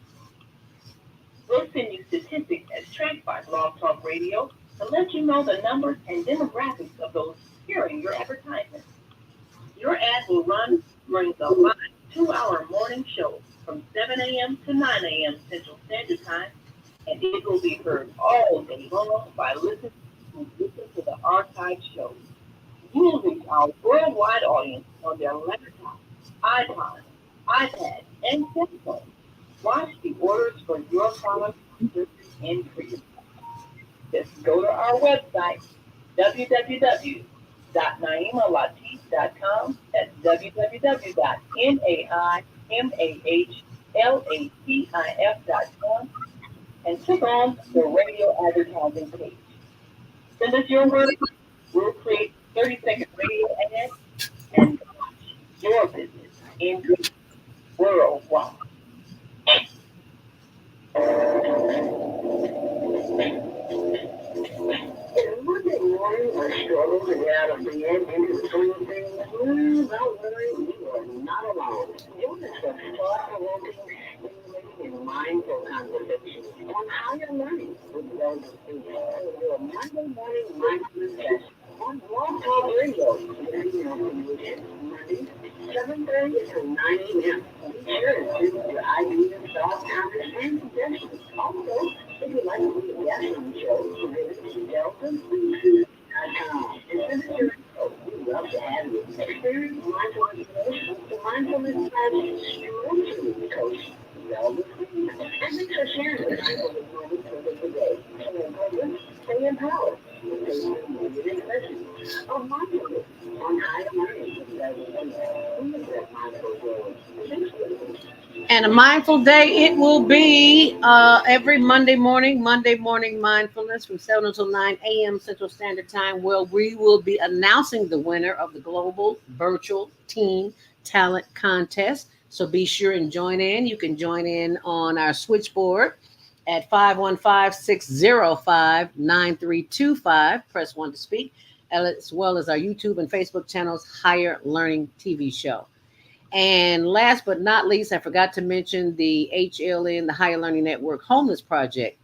We'll send you statistics as tracked by Blog Talk Radio to let you know the numbers and demographics of those hearing your advertisements. Your ad will run during the live 2-hour morning show from 7 a.m. to 9 a.m. Central Standard Time, and it will be heard all day long by listeners who listen to the archived shows. You will reach our worldwide audience on their laptop, iPod, iPad, and cell phone. Watch the orders for your products increase. Just go to our website, www.naimalatif.com. That's www.naimalatif.com, and click on the radio advertising page. Send us your word. We'll create 30-second radio ads and watch your business increase worldwide. Monday morning, I struggle to get out of bed into the swing of things. Don't worry, you are not alone. Join us for thought-provoking, stimulating, and mindful conversations on higher learning with Zelda Speaks. Your Monday morning mindfulness session on Blog Talk Radio. Mondays, 7:30 to 9 a.m. Be sure to choose your ideas, thoughts, comments, and suggestions. Also, if you'd like to be a guest on the show, visit DeltaSpeaks.com and send us your info. We'd love to have you. Experience mindful information to mindfulness strategies spiritually coach Zelda Speaks. And thanks for sharing this mindfulness moment with us today. Stay empowered. Stay empowered. Of mindfulness on higher learning. And a mindful day it will be every Monday morning mindfulness from 7 until 9 a.m. Central Standard Time, where we will be announcing the winner of the Global Virtual Teen Talent Contest. So be sure and join in. You can join in on our switchboard at 515-605-9325. Press 1 to speak, as well as our YouTube and Facebook channels, Higher Learning TV show. And last but not least, I forgot to mention the HLN, the Higher Learning Network Homeless Project.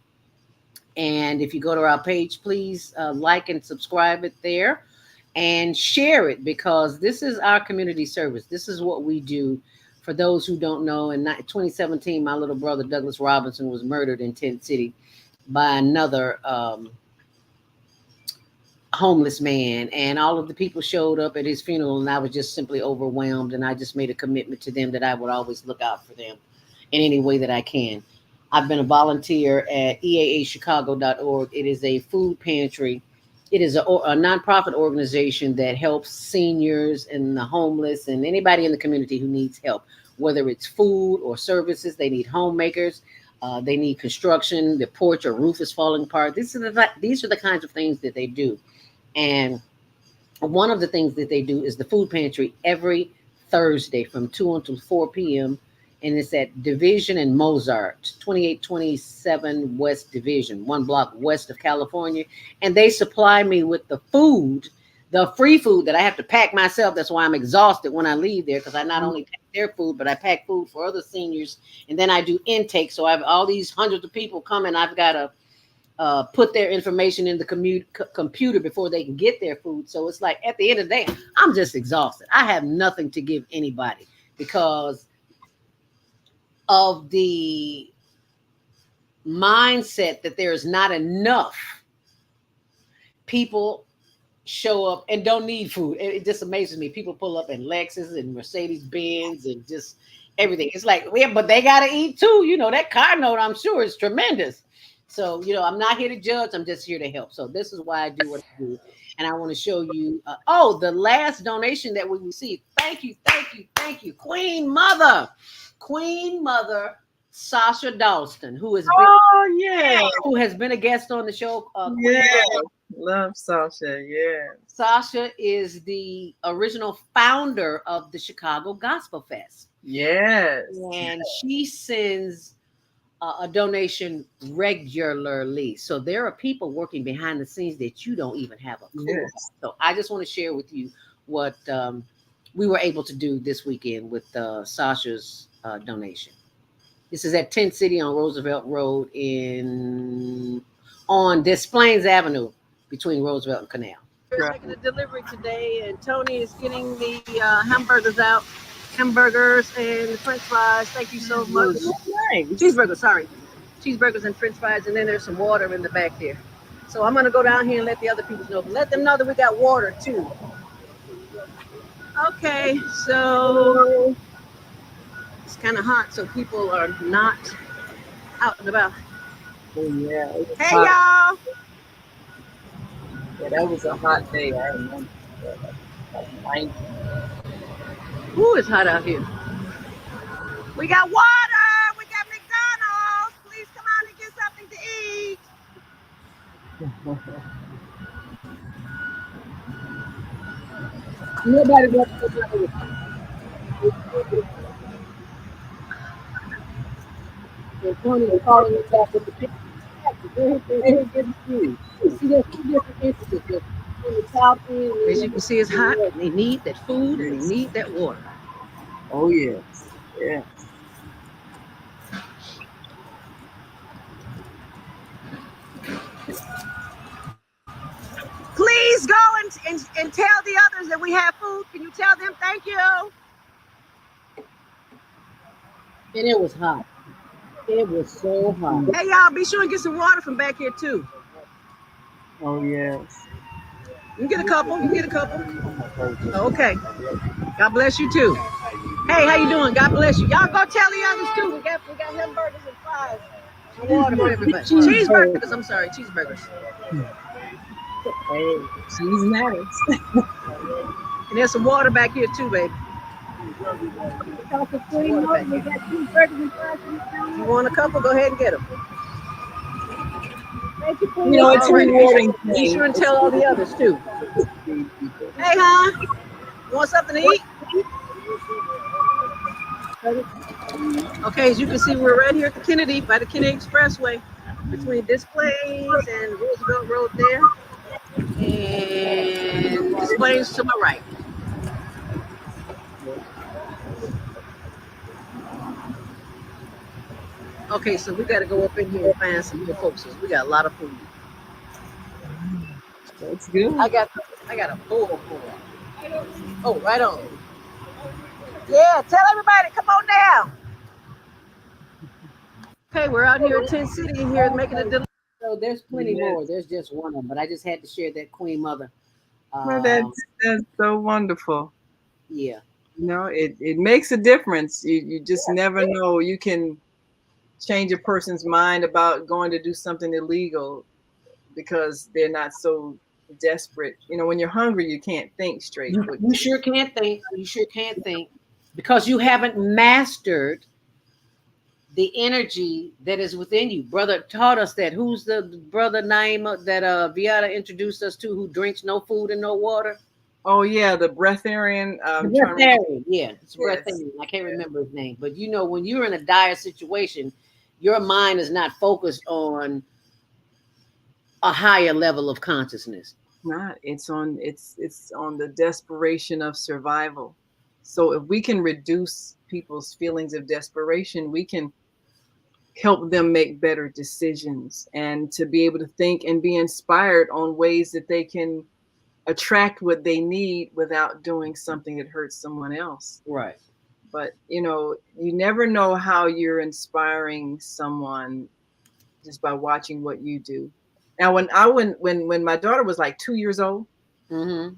And if you go to our page, please like and subscribe it there and share it, because this is our community service. This is what we do. For those who don't know, in 2017, my little brother, Douglas Robinson, was murdered in Tent City by another homeless man, and all of the people showed up at his funeral, and I was just simply overwhelmed, and I just made a commitment to them that I would always look out for them in any way that I can. I've been a volunteer at eaachicago.org. It is a food pantry. It is a nonprofit organization that helps seniors and the homeless and anybody in the community who needs help. whether it's food or services. They need homemakers. They need construction. The porch or roof is falling apart. These are the kinds of things that they do. And one of the things that they do is the food pantry every Thursday from 2 until 4 p.m. And it's at Division and Mozart, 2827 West Division, 1 block west of California. And they supply me with the food, the free food that I have to pack myself. That's why I'm exhausted when I leave there, because I not only pack their food, but I pack food for other seniors. And then I do intake. So I have all these hundreds of people coming. I've got to put their information in the computer before they can get their food. So it's like at the end of the day, I'm just exhausted. I have nothing to give anybody because of the mindset that there is not enough people show up and don't need food. It just amazes me. People pull up in Lexus and Mercedes Benz and just everything. It's like, yeah, but they got to eat too. You know, that car note, I'm sure, is tremendous. So, you know, I'm not here to judge. I'm just here to help. So this is why I do what I do. And I want to show you, the last donation that we received. Thank you, thank you, thank you. Queen Mother Sasha Dalston, who has been a guest on the show. Love Sasha. Yeah. Sasha is the original founder of the Chicago Gospel Fest. Yes. And she sends a donation regularly. So there are people working behind the scenes that you don't even have a clue about. So I just want to share with you what we were able to do this weekend with Sasha's donation. This is at Tent City on Roosevelt Road on Des Plaines Avenue between Roosevelt and Canal. We're making a delivery today, and Tony is getting the hamburgers out. Hamburgers and French fries. Thank you so much. Cheeseburgers, sorry. Cheeseburgers and French fries, and then there's some water in the back there. So I'm gonna go down here and let the other people know. Let them know that we got water too. Okay, so it's kind of hot, so people are not out and about. Oh, yeah. Hey, y'all. Yeah, that was a hot day. I remember. Ooh, it's hot out here. We got water. We got McDonald's. Please come out and get something to eat. Nobody wants to go. Tony is calling us back with the picture. As you can see, it's hot. They need that food and they need that water. Oh, yes. Yeah. Please go and tell the others that we have food. Can you tell them thank you? And it was hot. It was so hot. Hey, y'all, be sure and get some water from back here, too. Oh, yes. You can get a couple. You can get a couple. Okay. God bless you, too. Hey, how you doing? God bless you. Y'all go tell the others, too. We got hamburgers and fries and water for everybody. Cheeseburgers. I'm sorry, cheeseburgers. Hey, cheese matters. And there's some water back here, too, baby. You want a couple? Go ahead and get them. You know, it's rewarding. Be sure and tell all the others too. Hey, hon, you want something to eat? Okay, as you can see, we're right here at the Kennedy, by the Kennedy Expressway, between Des Plaines and Roosevelt Road there, and Des Plaines to my right. Okay, so we got to go up in here and find some more folks. We got a lot of food. That's good. I got a bowl full. Oh, right on. Yeah, tell everybody, come on down. Okay, we're out here at Tent City here making a delivery. So there's plenty more. There's just one of them, but I just had to share that Queen Mother. Well, that's so wonderful. Yeah. You know, it makes a difference. You just never know. You can change a person's mind about going to do something illegal because they're not so desperate. You know, when you're hungry, you can't think straight. You sure can't think. You sure can't think. because you haven't mastered the energy that is within you. Brother taught us that. Who's the brother name that Viata introduced us to, who drinks no food and no water? Oh yeah, the breatharian. Breatharian, yeah, it's Yes. breatharian. I can't remember his name, but you know, when you're in a dire situation, your mind is not focused on a higher level of consciousness. Not. It's on the desperation of survival. So if we can reduce people's feelings of desperation, we can help them make better decisions and to be able to think and be inspired on ways that they can attract what they need without doing something that hurts someone else. Right. But you never know how you're inspiring someone just by watching what you do. Now, when my daughter was like 2 years old, and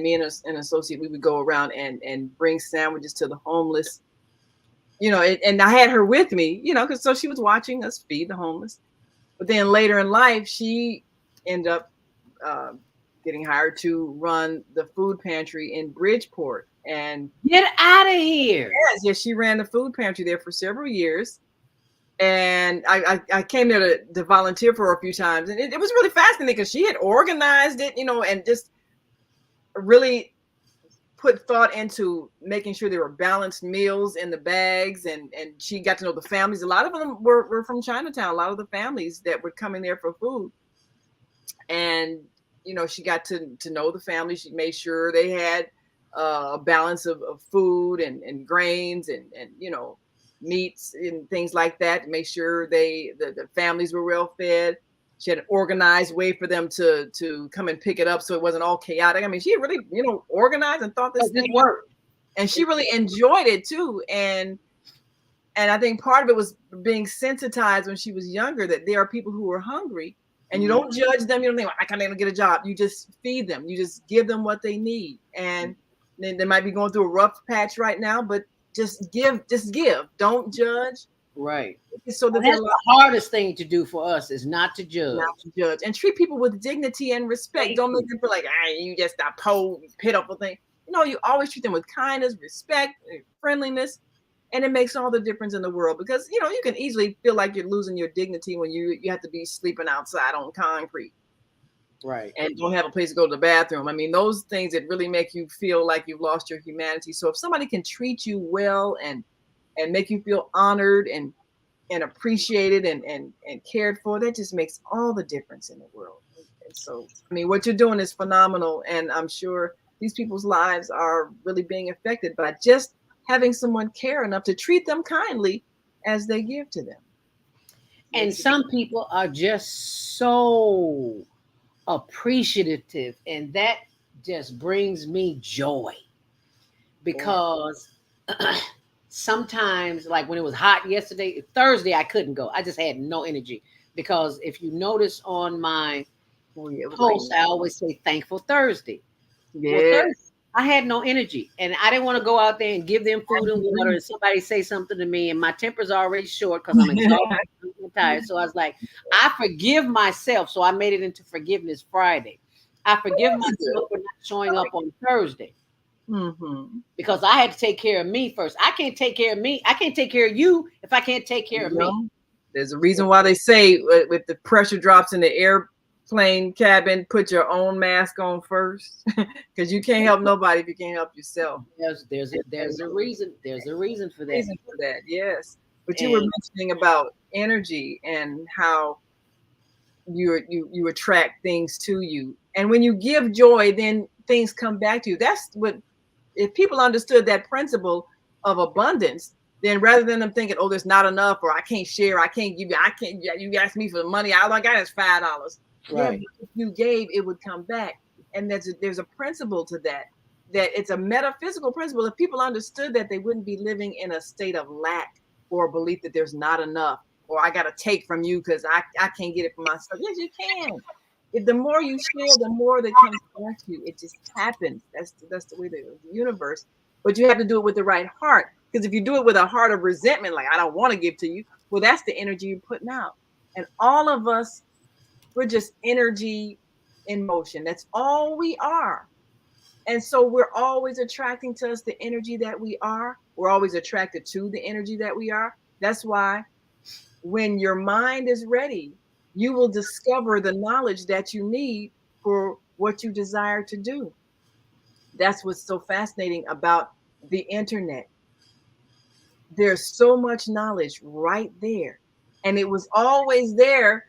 me and an associate, we would go around and bring sandwiches to the homeless. And I had her with me, because so she was watching us feed the homeless. But then later in life, she ended up getting hired to run the food pantry in Bridgeport. And get out of here! Yes, she ran the food pantry there for several years. And I came there to volunteer for her a few times, and it was really fascinating because she had organized it, and just really put thought into making sure there were balanced meals in the bags, and she got to know the families. A lot of them were from Chinatown, a lot of the families that were coming there for food. And, she got to know the family. She made sure they had a balance of food and grains and meats and things like that to make sure the families were well fed. She had an organized way for them to come and pick it up so it wasn't all chaotic. I mean, she really, organized and thought this thing worked. And she really enjoyed it too. And I think part of it was being sensitized when she was younger that there are people who are hungry and you don't judge them. You don't think, I can't even get a job. You just feed them. You just give them what they need. And they might be going through a rough patch right now, but just give. Don't judge. Right. So that's the hardest thing to do for us is not to judge. Not to judge. And treat people with dignity and respect. Don't make them feel like, you just a poor, pitiful thing. You always treat them with kindness, respect, friendliness. And it makes all the difference in the world because, you can easily feel like you're losing your dignity when you have to be sleeping outside on concrete. Right. And don't have a place to go to the bathroom. I mean, those things that really make you feel like you've lost your humanity. So if somebody can treat you well and make you feel honored and appreciated and cared for, that just makes all the difference in the world. And so, I mean, what you're doing is phenomenal. And I'm sure these people's lives are really being affected by just having someone care enough to treat them kindly as they give to them. And some people are just so appreciative, and that just brings me joy because sometimes, like when it was hot yesterday, Thursday, I couldn't go. I just had no energy because if you notice on my post, I always say thankful Thursday. Yeah. Well, Thursday, I had no energy and I didn't want to go out there and give them food and water and somebody say something to me and my temper's already short because I'm exhausted and tired. So I was like, I forgive myself. So I made it into Forgiveness Friday. I forgive myself for not showing up on Thursday because I had to take care of me first. I can't take care of me. I can't take care of you if I can't take care of me. There's a reason why they say if the pressure drops in the airplane cabin, put your own mask on first because you can't help nobody if you can't help yourself. There's a reason. There's a reason for that. Reason for that, yes. But you were mentioning about energy and how you attract things to you, and when you give joy, then things come back to you. That's what, if people understood that principle of abundance, then rather than them thinking, oh, there's not enough, or I can't share, I can't give you, you asked me for the money, all I got is $5. Right. Yeah, if you gave, it would come back. And there's a principle to that it's a metaphysical principle. If people understood that, they wouldn't be living in a state of lack or a belief that there's not enough, or I got to take from you because I can't get it for myself. Yes, you can. If the more you share, the more that comes back to you. It just happens. That's the way the universe. But you have to do it with the right heart. Because if you do it with a heart of resentment, like I don't want to give to you, well, that's the energy you're putting out. And all of us, we're just energy in motion. That's all we are. And so we're always attracting to us the energy that we are. We're always attracted to the energy that we are. That's why when your mind is ready, you will discover the knowledge that you need for what you desire to do. That's what's so fascinating about the internet. There's so much knowledge right there. And it was always there,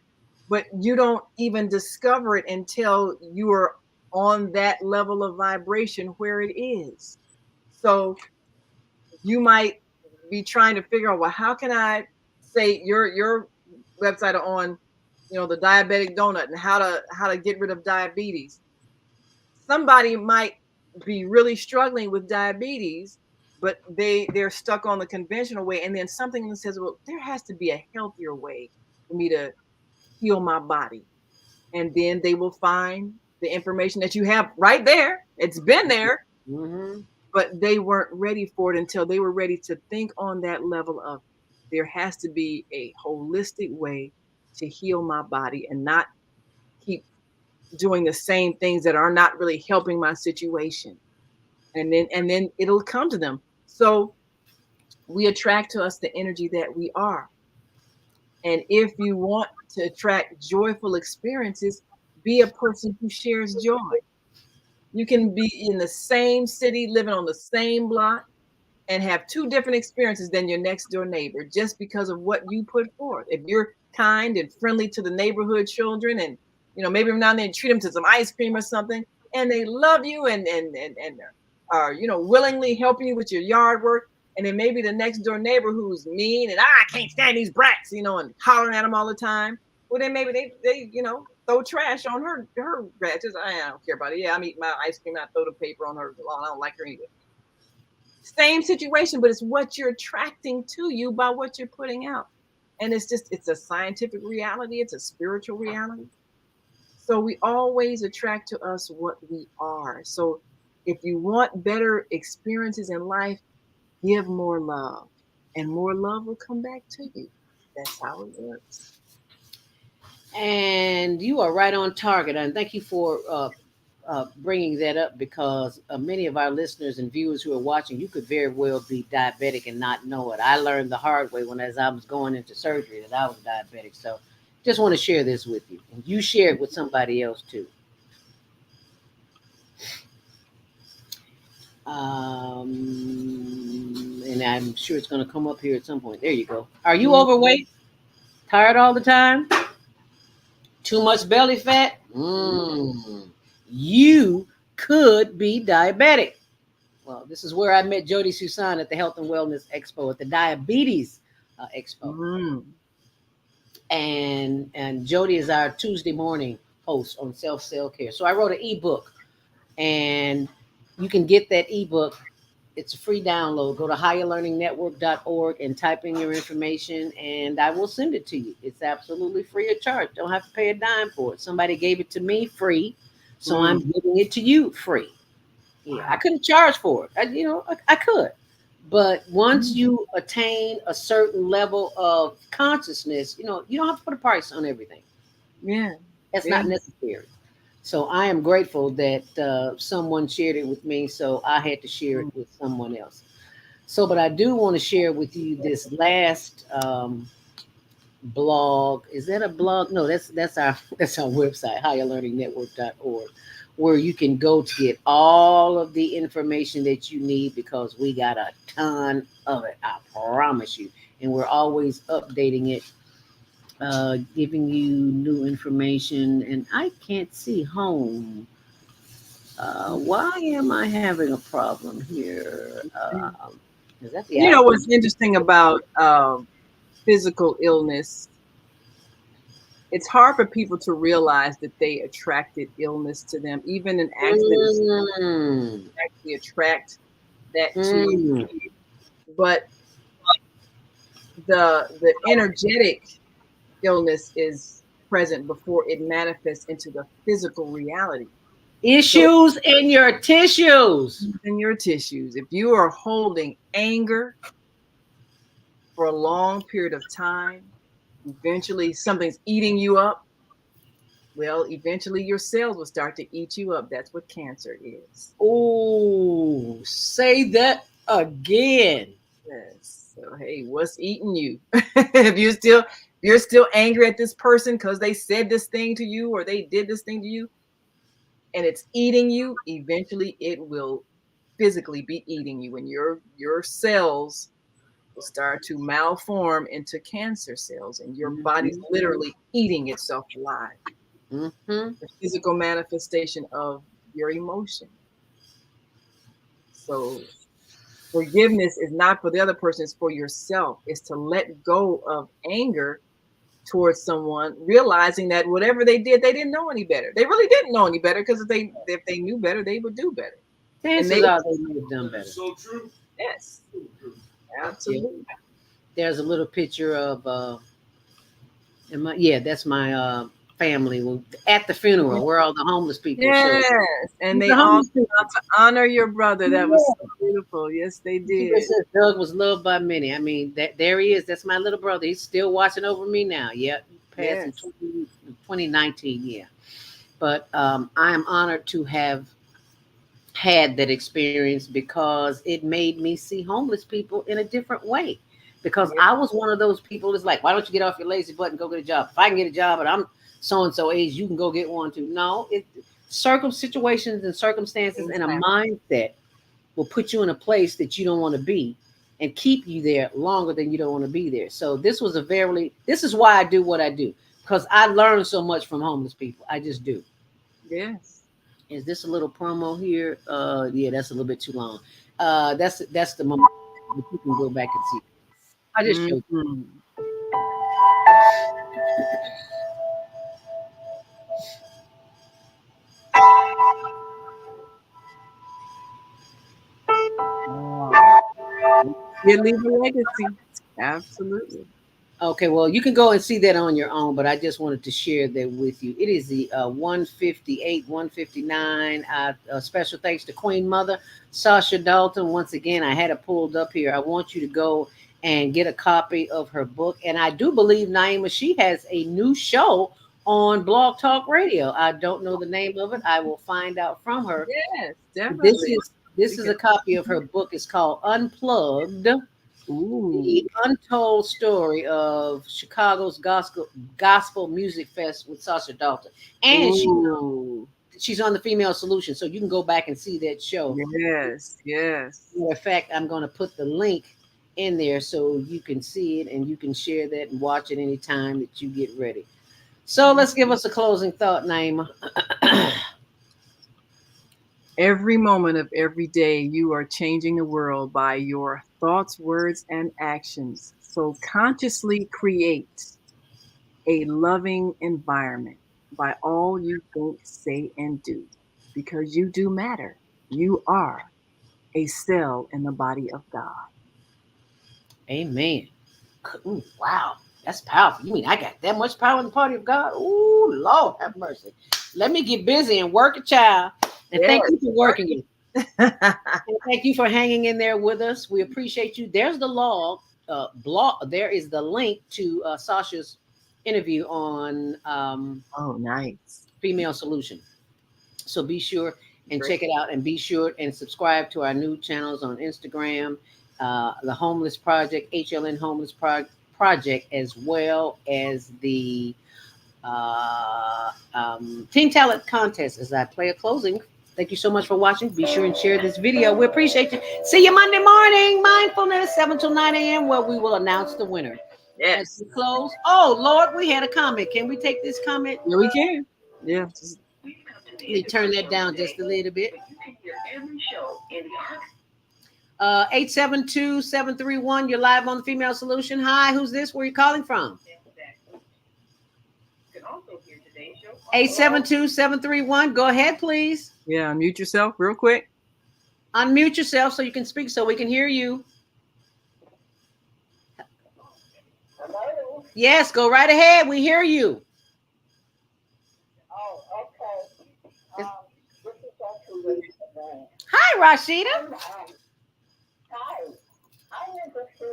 but you don't even discover it until you are on that level of vibration where it is. So you might be trying to figure out, well, how can I say your website on, the diabetic donut and how to get rid of diabetes. Somebody might be really struggling with diabetes, but they're stuck on the conventional way, and then something that says, well, there has to be a healthier way for me to heal my body. And then they will find the information that you have right there. It's been there, but they weren't ready for it until they were ready to think on that level of, there has to be a holistic way to heal my body and not keep doing the same things that are not really helping my situation. And then it'll come to them. So we attract to us the energy that we are. And if you want to attract joyful experiences, be a person who shares joy. You can be in the same city, living on the same block, and have two different experiences than your next door neighbor just because of what you put forth. If you're kind and friendly to the neighborhood children, and maybe every now and then treat them to some ice cream or something, and they love you and are willingly helping you with your yard work, and then maybe the next door neighbor who's mean and I can't stand these brats, and hollering at them all the time. Well, then maybe they throw trash on her grass. I don't care about it. Yeah, I'm eating my ice cream. I throw the paper on her lawn. I don't like her either. Same situation, but it's what you're attracting to you by what you're putting out. And it's a scientific reality. It's a spiritual reality. So we always attract to us what we are. So if you want better experiences in life, give more love, and more love will come back to you. That's how it works. And you are right on target. And thank you for bringing that up, because many of our listeners and viewers who are watching, you could very well be diabetic and not know it. I learned the hard way as I was going into surgery that I was diabetic. So just want to share this with you, and you share it with somebody else too. And I'm sure it's going to come up here at some point. There you go. Are you overweight? Tired all the time? Too much belly fat? You could be diabetic. Well, this is where I met Jody Susan at the Health and Wellness Expo, at the Diabetes Expo. And Jody is our Tuesday morning host on self-care. So I wrote an ebook, and you can get that ebook. It's a free download. Go to higherlearningnetwork.org and type in your information, and I will send it to you. It's absolutely free of charge. Don't have to pay a dime for it. Somebody gave it to me free, so I'm giving it to you free. Yeah, I couldn't charge for it. I could. But once you attain a certain level of consciousness, you don't have to put a price on everything. Yeah. That's not necessary. So I am grateful that someone shared it with me, so I had to share it with someone else. So, but I do want to share with you this last blog. Is that a blog? No, that's our website, higherlearningnetwork.org, where you can go to get all of the information that you need, because we got a ton of it, I promise you. And we're always updating it, giving you new information. And I can't see home. Why am I having a problem here? Is that the what's interesting about physical illness? It's hard for people to realize that they attracted illness to them. Even an accident actually attract that to you. But the energetic illness is present before it manifests into the physical reality. Issues in your tissues. In your tissues. If you are holding anger for a long period of time, eventually something's eating you up. Well, eventually your cells will start to eat you up. That's what cancer is. Oh, say that again. Yes. So hey, what's eating you? If you're still angry at this person because they said this thing to you or they did this thing to you, and it's eating you, eventually it will physically be eating you, and your cells will start to malform into cancer cells, and your body's literally eating itself alive. The physical manifestation of your emotion. So forgiveness is not for the other person, it's for yourself. It's to let go of anger towards someone, realizing that whatever they did, they didn't know any better. They really didn't know any better, because if they knew better, they would do better. Chances are they may have done better. So true. Yes. Absolutely. There's a little picture of that's my family at the funeral where all the homeless people showed. Yes, and they all to honor your brother. That was so beautiful. Yes, they did. Doug was loved by many. I mean, there he is. That's my little brother. He's still watching over me now. Yep, passed in 2019. Yeah, but I am honored to have had that experience because it made me see homeless people in a different way. Because I was one of those people that's like, why don't you get off your lazy butt and go get a job? If I can get a job and I'm so-and-so age, you can go get one too. No, situations and circumstances and a mindset will put you in a place that you don't want to be and keep you there longer than you don't want to be there. So this is why I do what I do, because I learn so much from homeless people. I just do. Yes. Is this a little promo here? Yeah, that's a little bit too long. That's the moment you can go back and see. I just showed you. You leave a legacy. Absolutely. Okay, well, you can go and see that on your own, but I just wanted to share that with you. It is the 158, 159. Special thanks to Queen Mother, Sasha Dalton. Once again, I had it pulled up here. I want you to go and get a copy of her book. And I do believe, Naima, she has a new show on Blog Talk Radio. I don't know the name of it. I will find out from her. Yes, definitely. This is a copy of her book. It's called Unplugged. The Untold Story of Chicago's Gospel Music Fest with Sasha Dalton. And she's on the Female Solution, so you can go back and see that show. Yes, yes. Matter of fact, I'm going to put the link in there so you can see it and you can share that and watch it anytime that you get ready. So let's give us a closing thought, Naima. Every moment of every day, you are changing the world by your thoughts, words, and actions. So consciously create a loving environment by all you think, say, and do, because you do matter. You are a cell in the body of God. Amen. Ooh, wow, that's powerful. You mean I got that much power in the party of God? Ooh, Lord have mercy. Let me get busy and work a child. And thank you for working. And thank you for hanging in there with us. We appreciate you. There's the blog. There is the link to Sasha's interview on nice Female Solution. So be sure and check it out, and be sure and subscribe to our new channels on Instagram, the Homeless Project, HLN Homeless Project, as well as the Teen Talent Contest as I play a closing. Thank you so much for watching. Be sure and share this video. We appreciate you. See you Monday morning, mindfulness, 7 till 9 a.m., where we will announce the winner. Yes. As we close. Oh, Lord, we had a comment. Can we take this comment? Yeah, we can. Yeah. Let me turn that down just a little bit. 872-731. You're live on the Female Solution. Hi, who's this? Where are you calling from? 872-731. Go ahead, please. Yeah, unmute yourself real quick. Unmute yourself so you can speak, so we can hear you. Yes, go right ahead. We hear you. Hi, Rashida. Hi. I'm interested in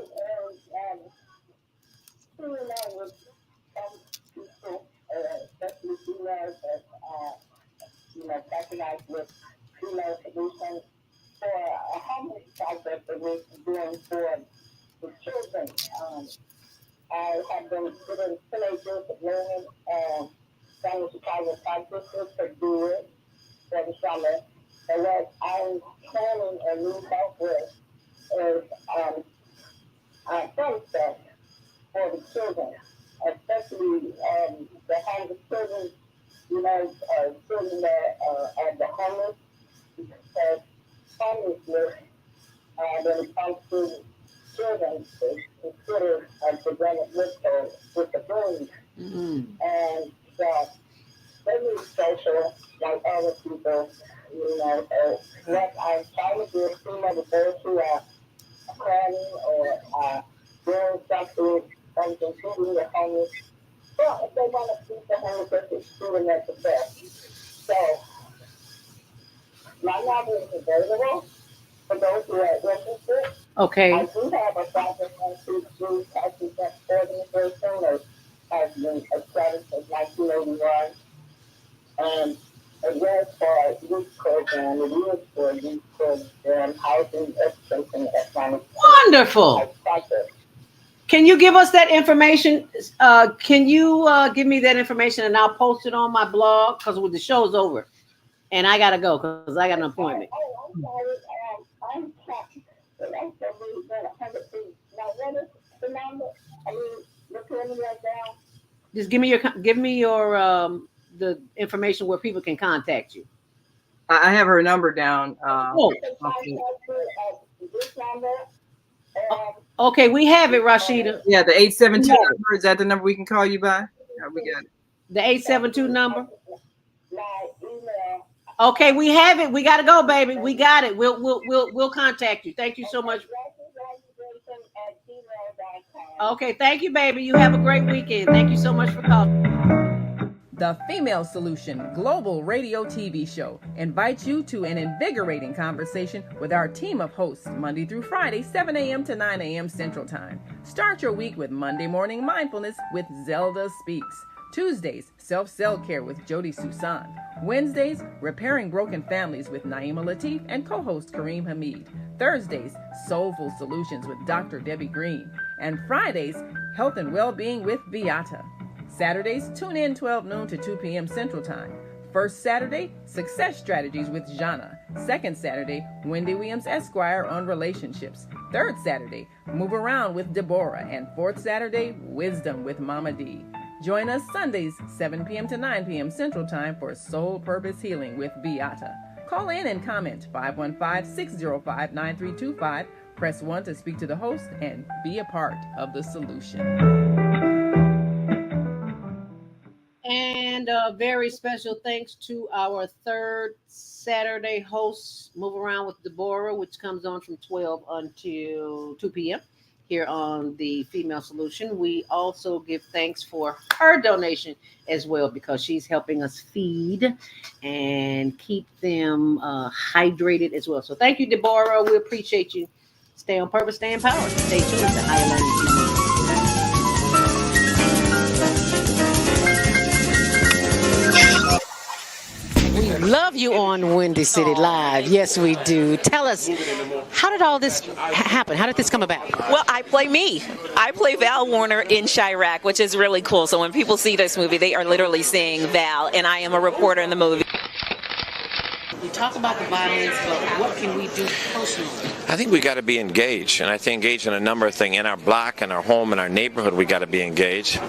people, especially females, been given teenagers of learning and some of Chicago practices for good for the summer. And what I'm planning and need help with is some stuff for the children, especially the homeless children, children that are the homeless, because homelessness, when it comes to children, is considered a preventive disability. And that they need social like other people, So what I'm trying to do is see whether those who are planning or doing something feeding the homeless. Well, if they want to feed the homeless, it's doing that the best. So, my number is available for those who are interested. Okay. I do have a project on food taxes that organization that has been established since 1981. And it was for a youth program. It is for a youth program, housing, education, economic. Wonderful. Can you give us that information? Can you give me that information and I'll post it on my blog? Because the show's over. And I got to go because I got an appointment. I'm sorry. I'm sorry. Now, what is the number? Look me down. Just give me your the information where people can contact you. I have her number down. Okay, we have it, Rashida. Yeah, the 872 number. Is that the number we can call you by? Yeah, we got it. The 872 number. Okay, we have it. We gotta go, baby. We got it. We'll contact you. Thank you so much. Okay, thank you, baby. You have a great weekend. Thank you so much for calling. The Female Solution Global Radio TV Show invites you to an invigorating conversation with our team of hosts Monday through Friday, 7 a.m. to 9 a.m. Central Time. Start your week with Monday Morning Mindfulness with Zelda Speaks. Tuesdays, Self-Cell Care with Jody Susan. Wednesdays, Repairing Broken Families with Naima Latif and co-host Kareem Hamid. Thursdays, Soulful Solutions with Dr. Debbie Green. And Fridays, Health and Wellbeing with Beata. Saturdays, tune in 12 noon to 2 p.m. Central Time. First Saturday, Success Strategies with Jana. Second Saturday, Wendy Williams Esquire on relationships. Third Saturday, Move Around with Deborah. And fourth Saturday, Wisdom with Mama D. Join us Sundays, 7 p.m. to 9 p.m. Central Time for Soul Purpose Healing with Beata. Call in and comment 515-605-9325. Press 1 to speak to the host and be a part of the solution. And a very special thanks to our third Saturday host, Move Around with Deborah, which comes on from 12 until 2 p.m. here on the Female Solution. We also give thanks for her donation as well, because she's helping us feed and keep them hydrated as well. So thank you, Deborah. We appreciate you. Stay on purpose, stay empowered. Stay tuned to Higher Learning TV. We love you on Windy City Live. Yes, we do. Tell us, how did all this happen? How did this come about? Well, I play me. I play Val Warner in Chirac, which is really cool. So when people see this movie, they are literally seeing Val, and I am a reporter in the movie. You talk about the violence, but what can we do personally? I think we got to be engaged, and I think engaged in a number of things. In our block, in our home, in our neighborhood, we got to be engaged.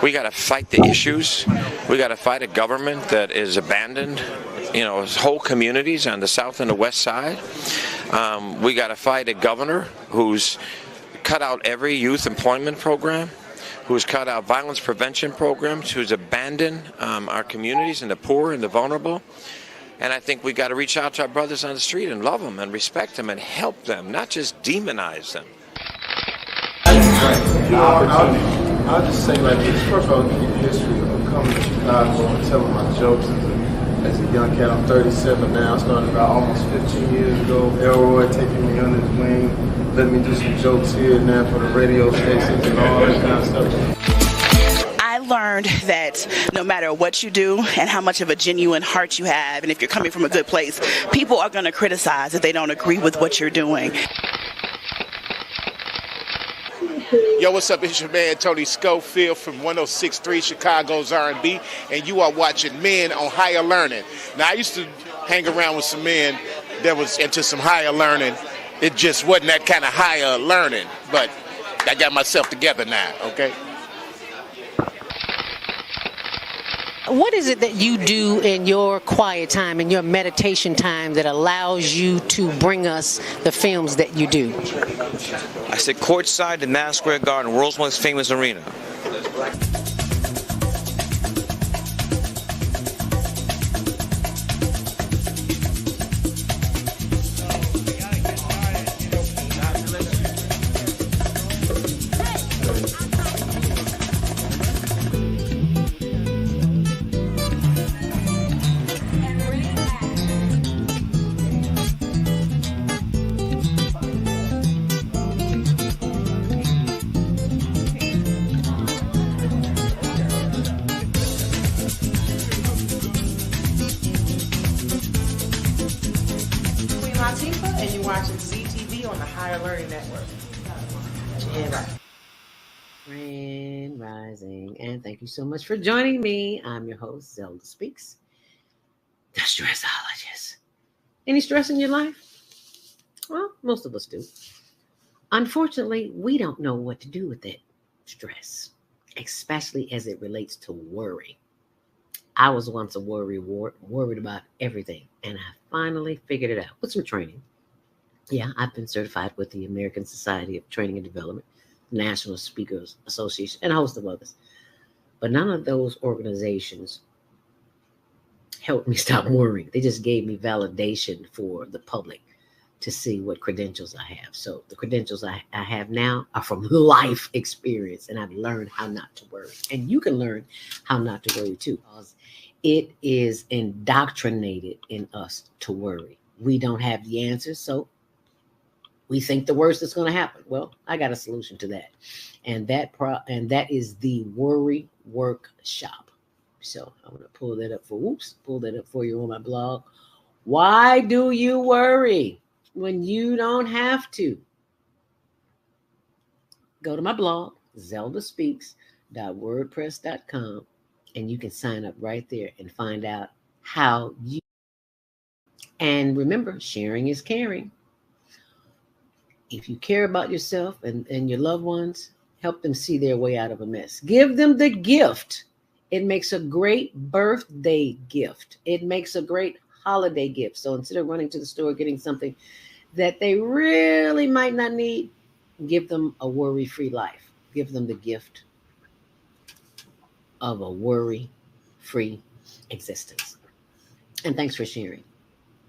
We got to fight the issues. We got to fight a government that is abandoned, whole communities on the south and the west side. We got to fight a governor who's cut out every youth employment program, who's cut out violence prevention programs, who's abandoned our communities and the poor and the vulnerable. And I think we got to reach out to our brothers on the street and love them and respect them and help them, not just demonize them. I'll just say like this. First of all, give you the history of coming to Chicago and telling my jokes as a young cat. I'm 37 now. I started about almost 15 years ago. Elroy taking me under his wing, letting me do some jokes here and there for the radio stations and all that kind of stuff. I learned that no matter what you do and how much of a genuine heart you have, and if you're coming from a good place, people are going to criticize if they don't agree with what you're doing. Yo, what's up? It's your man Tony Schofield from 106.3 Chicago's R&B, and you are watching Men on Higher Learning. Now, I used to hang around with some men that was into some higher learning. It just wasn't that kind of higher learning, but I got myself together now, okay? What is it that you do in your quiet time, in your meditation time, that allows you to bring us the films that you do? I sit courtside in Madison Square Garden, world's most famous arena. And you're watching CTV on the Higher Learning Network. Grand Rising, and thank you so much for joining me. I'm your host, Zelda Speaks, the stressologist. Any stress in your life? Well, most of us do. Unfortunately, we don't know what to do with that stress, especially as it relates to worry. I was once a worried about everything, and I finally figured it out with some training. Yeah, I've been certified with the American Society of Training and Development, National Speakers Association, and a host of others. But none of those organizations helped me stop worrying. They just gave me validation for the public to see what credentials I have. So the credentials I have now are from life experience, and I've learned how not to worry. And you can learn how not to worry too, because it is indoctrinated in us to worry. We don't have the answers, so we think the worst is going to happen. Well, I got a solution to that. And that is the Worry Workshop. So I'm going to pull that up for you on my blog. Why do you worry when you don't have to? Go to my blog, zeldaspeaks.wordpress.com, and you can sign up right there and find out how you. And remember, sharing is caring. If you care about yourself and your loved ones, help them see their way out of a mess. Give them the gift. It makes a great birthday gift. It makes a great holiday gift. So instead of running to the store getting something that they really might not need, give them a worry-free life. Give them the gift of a worry-free existence. And thanks for sharing.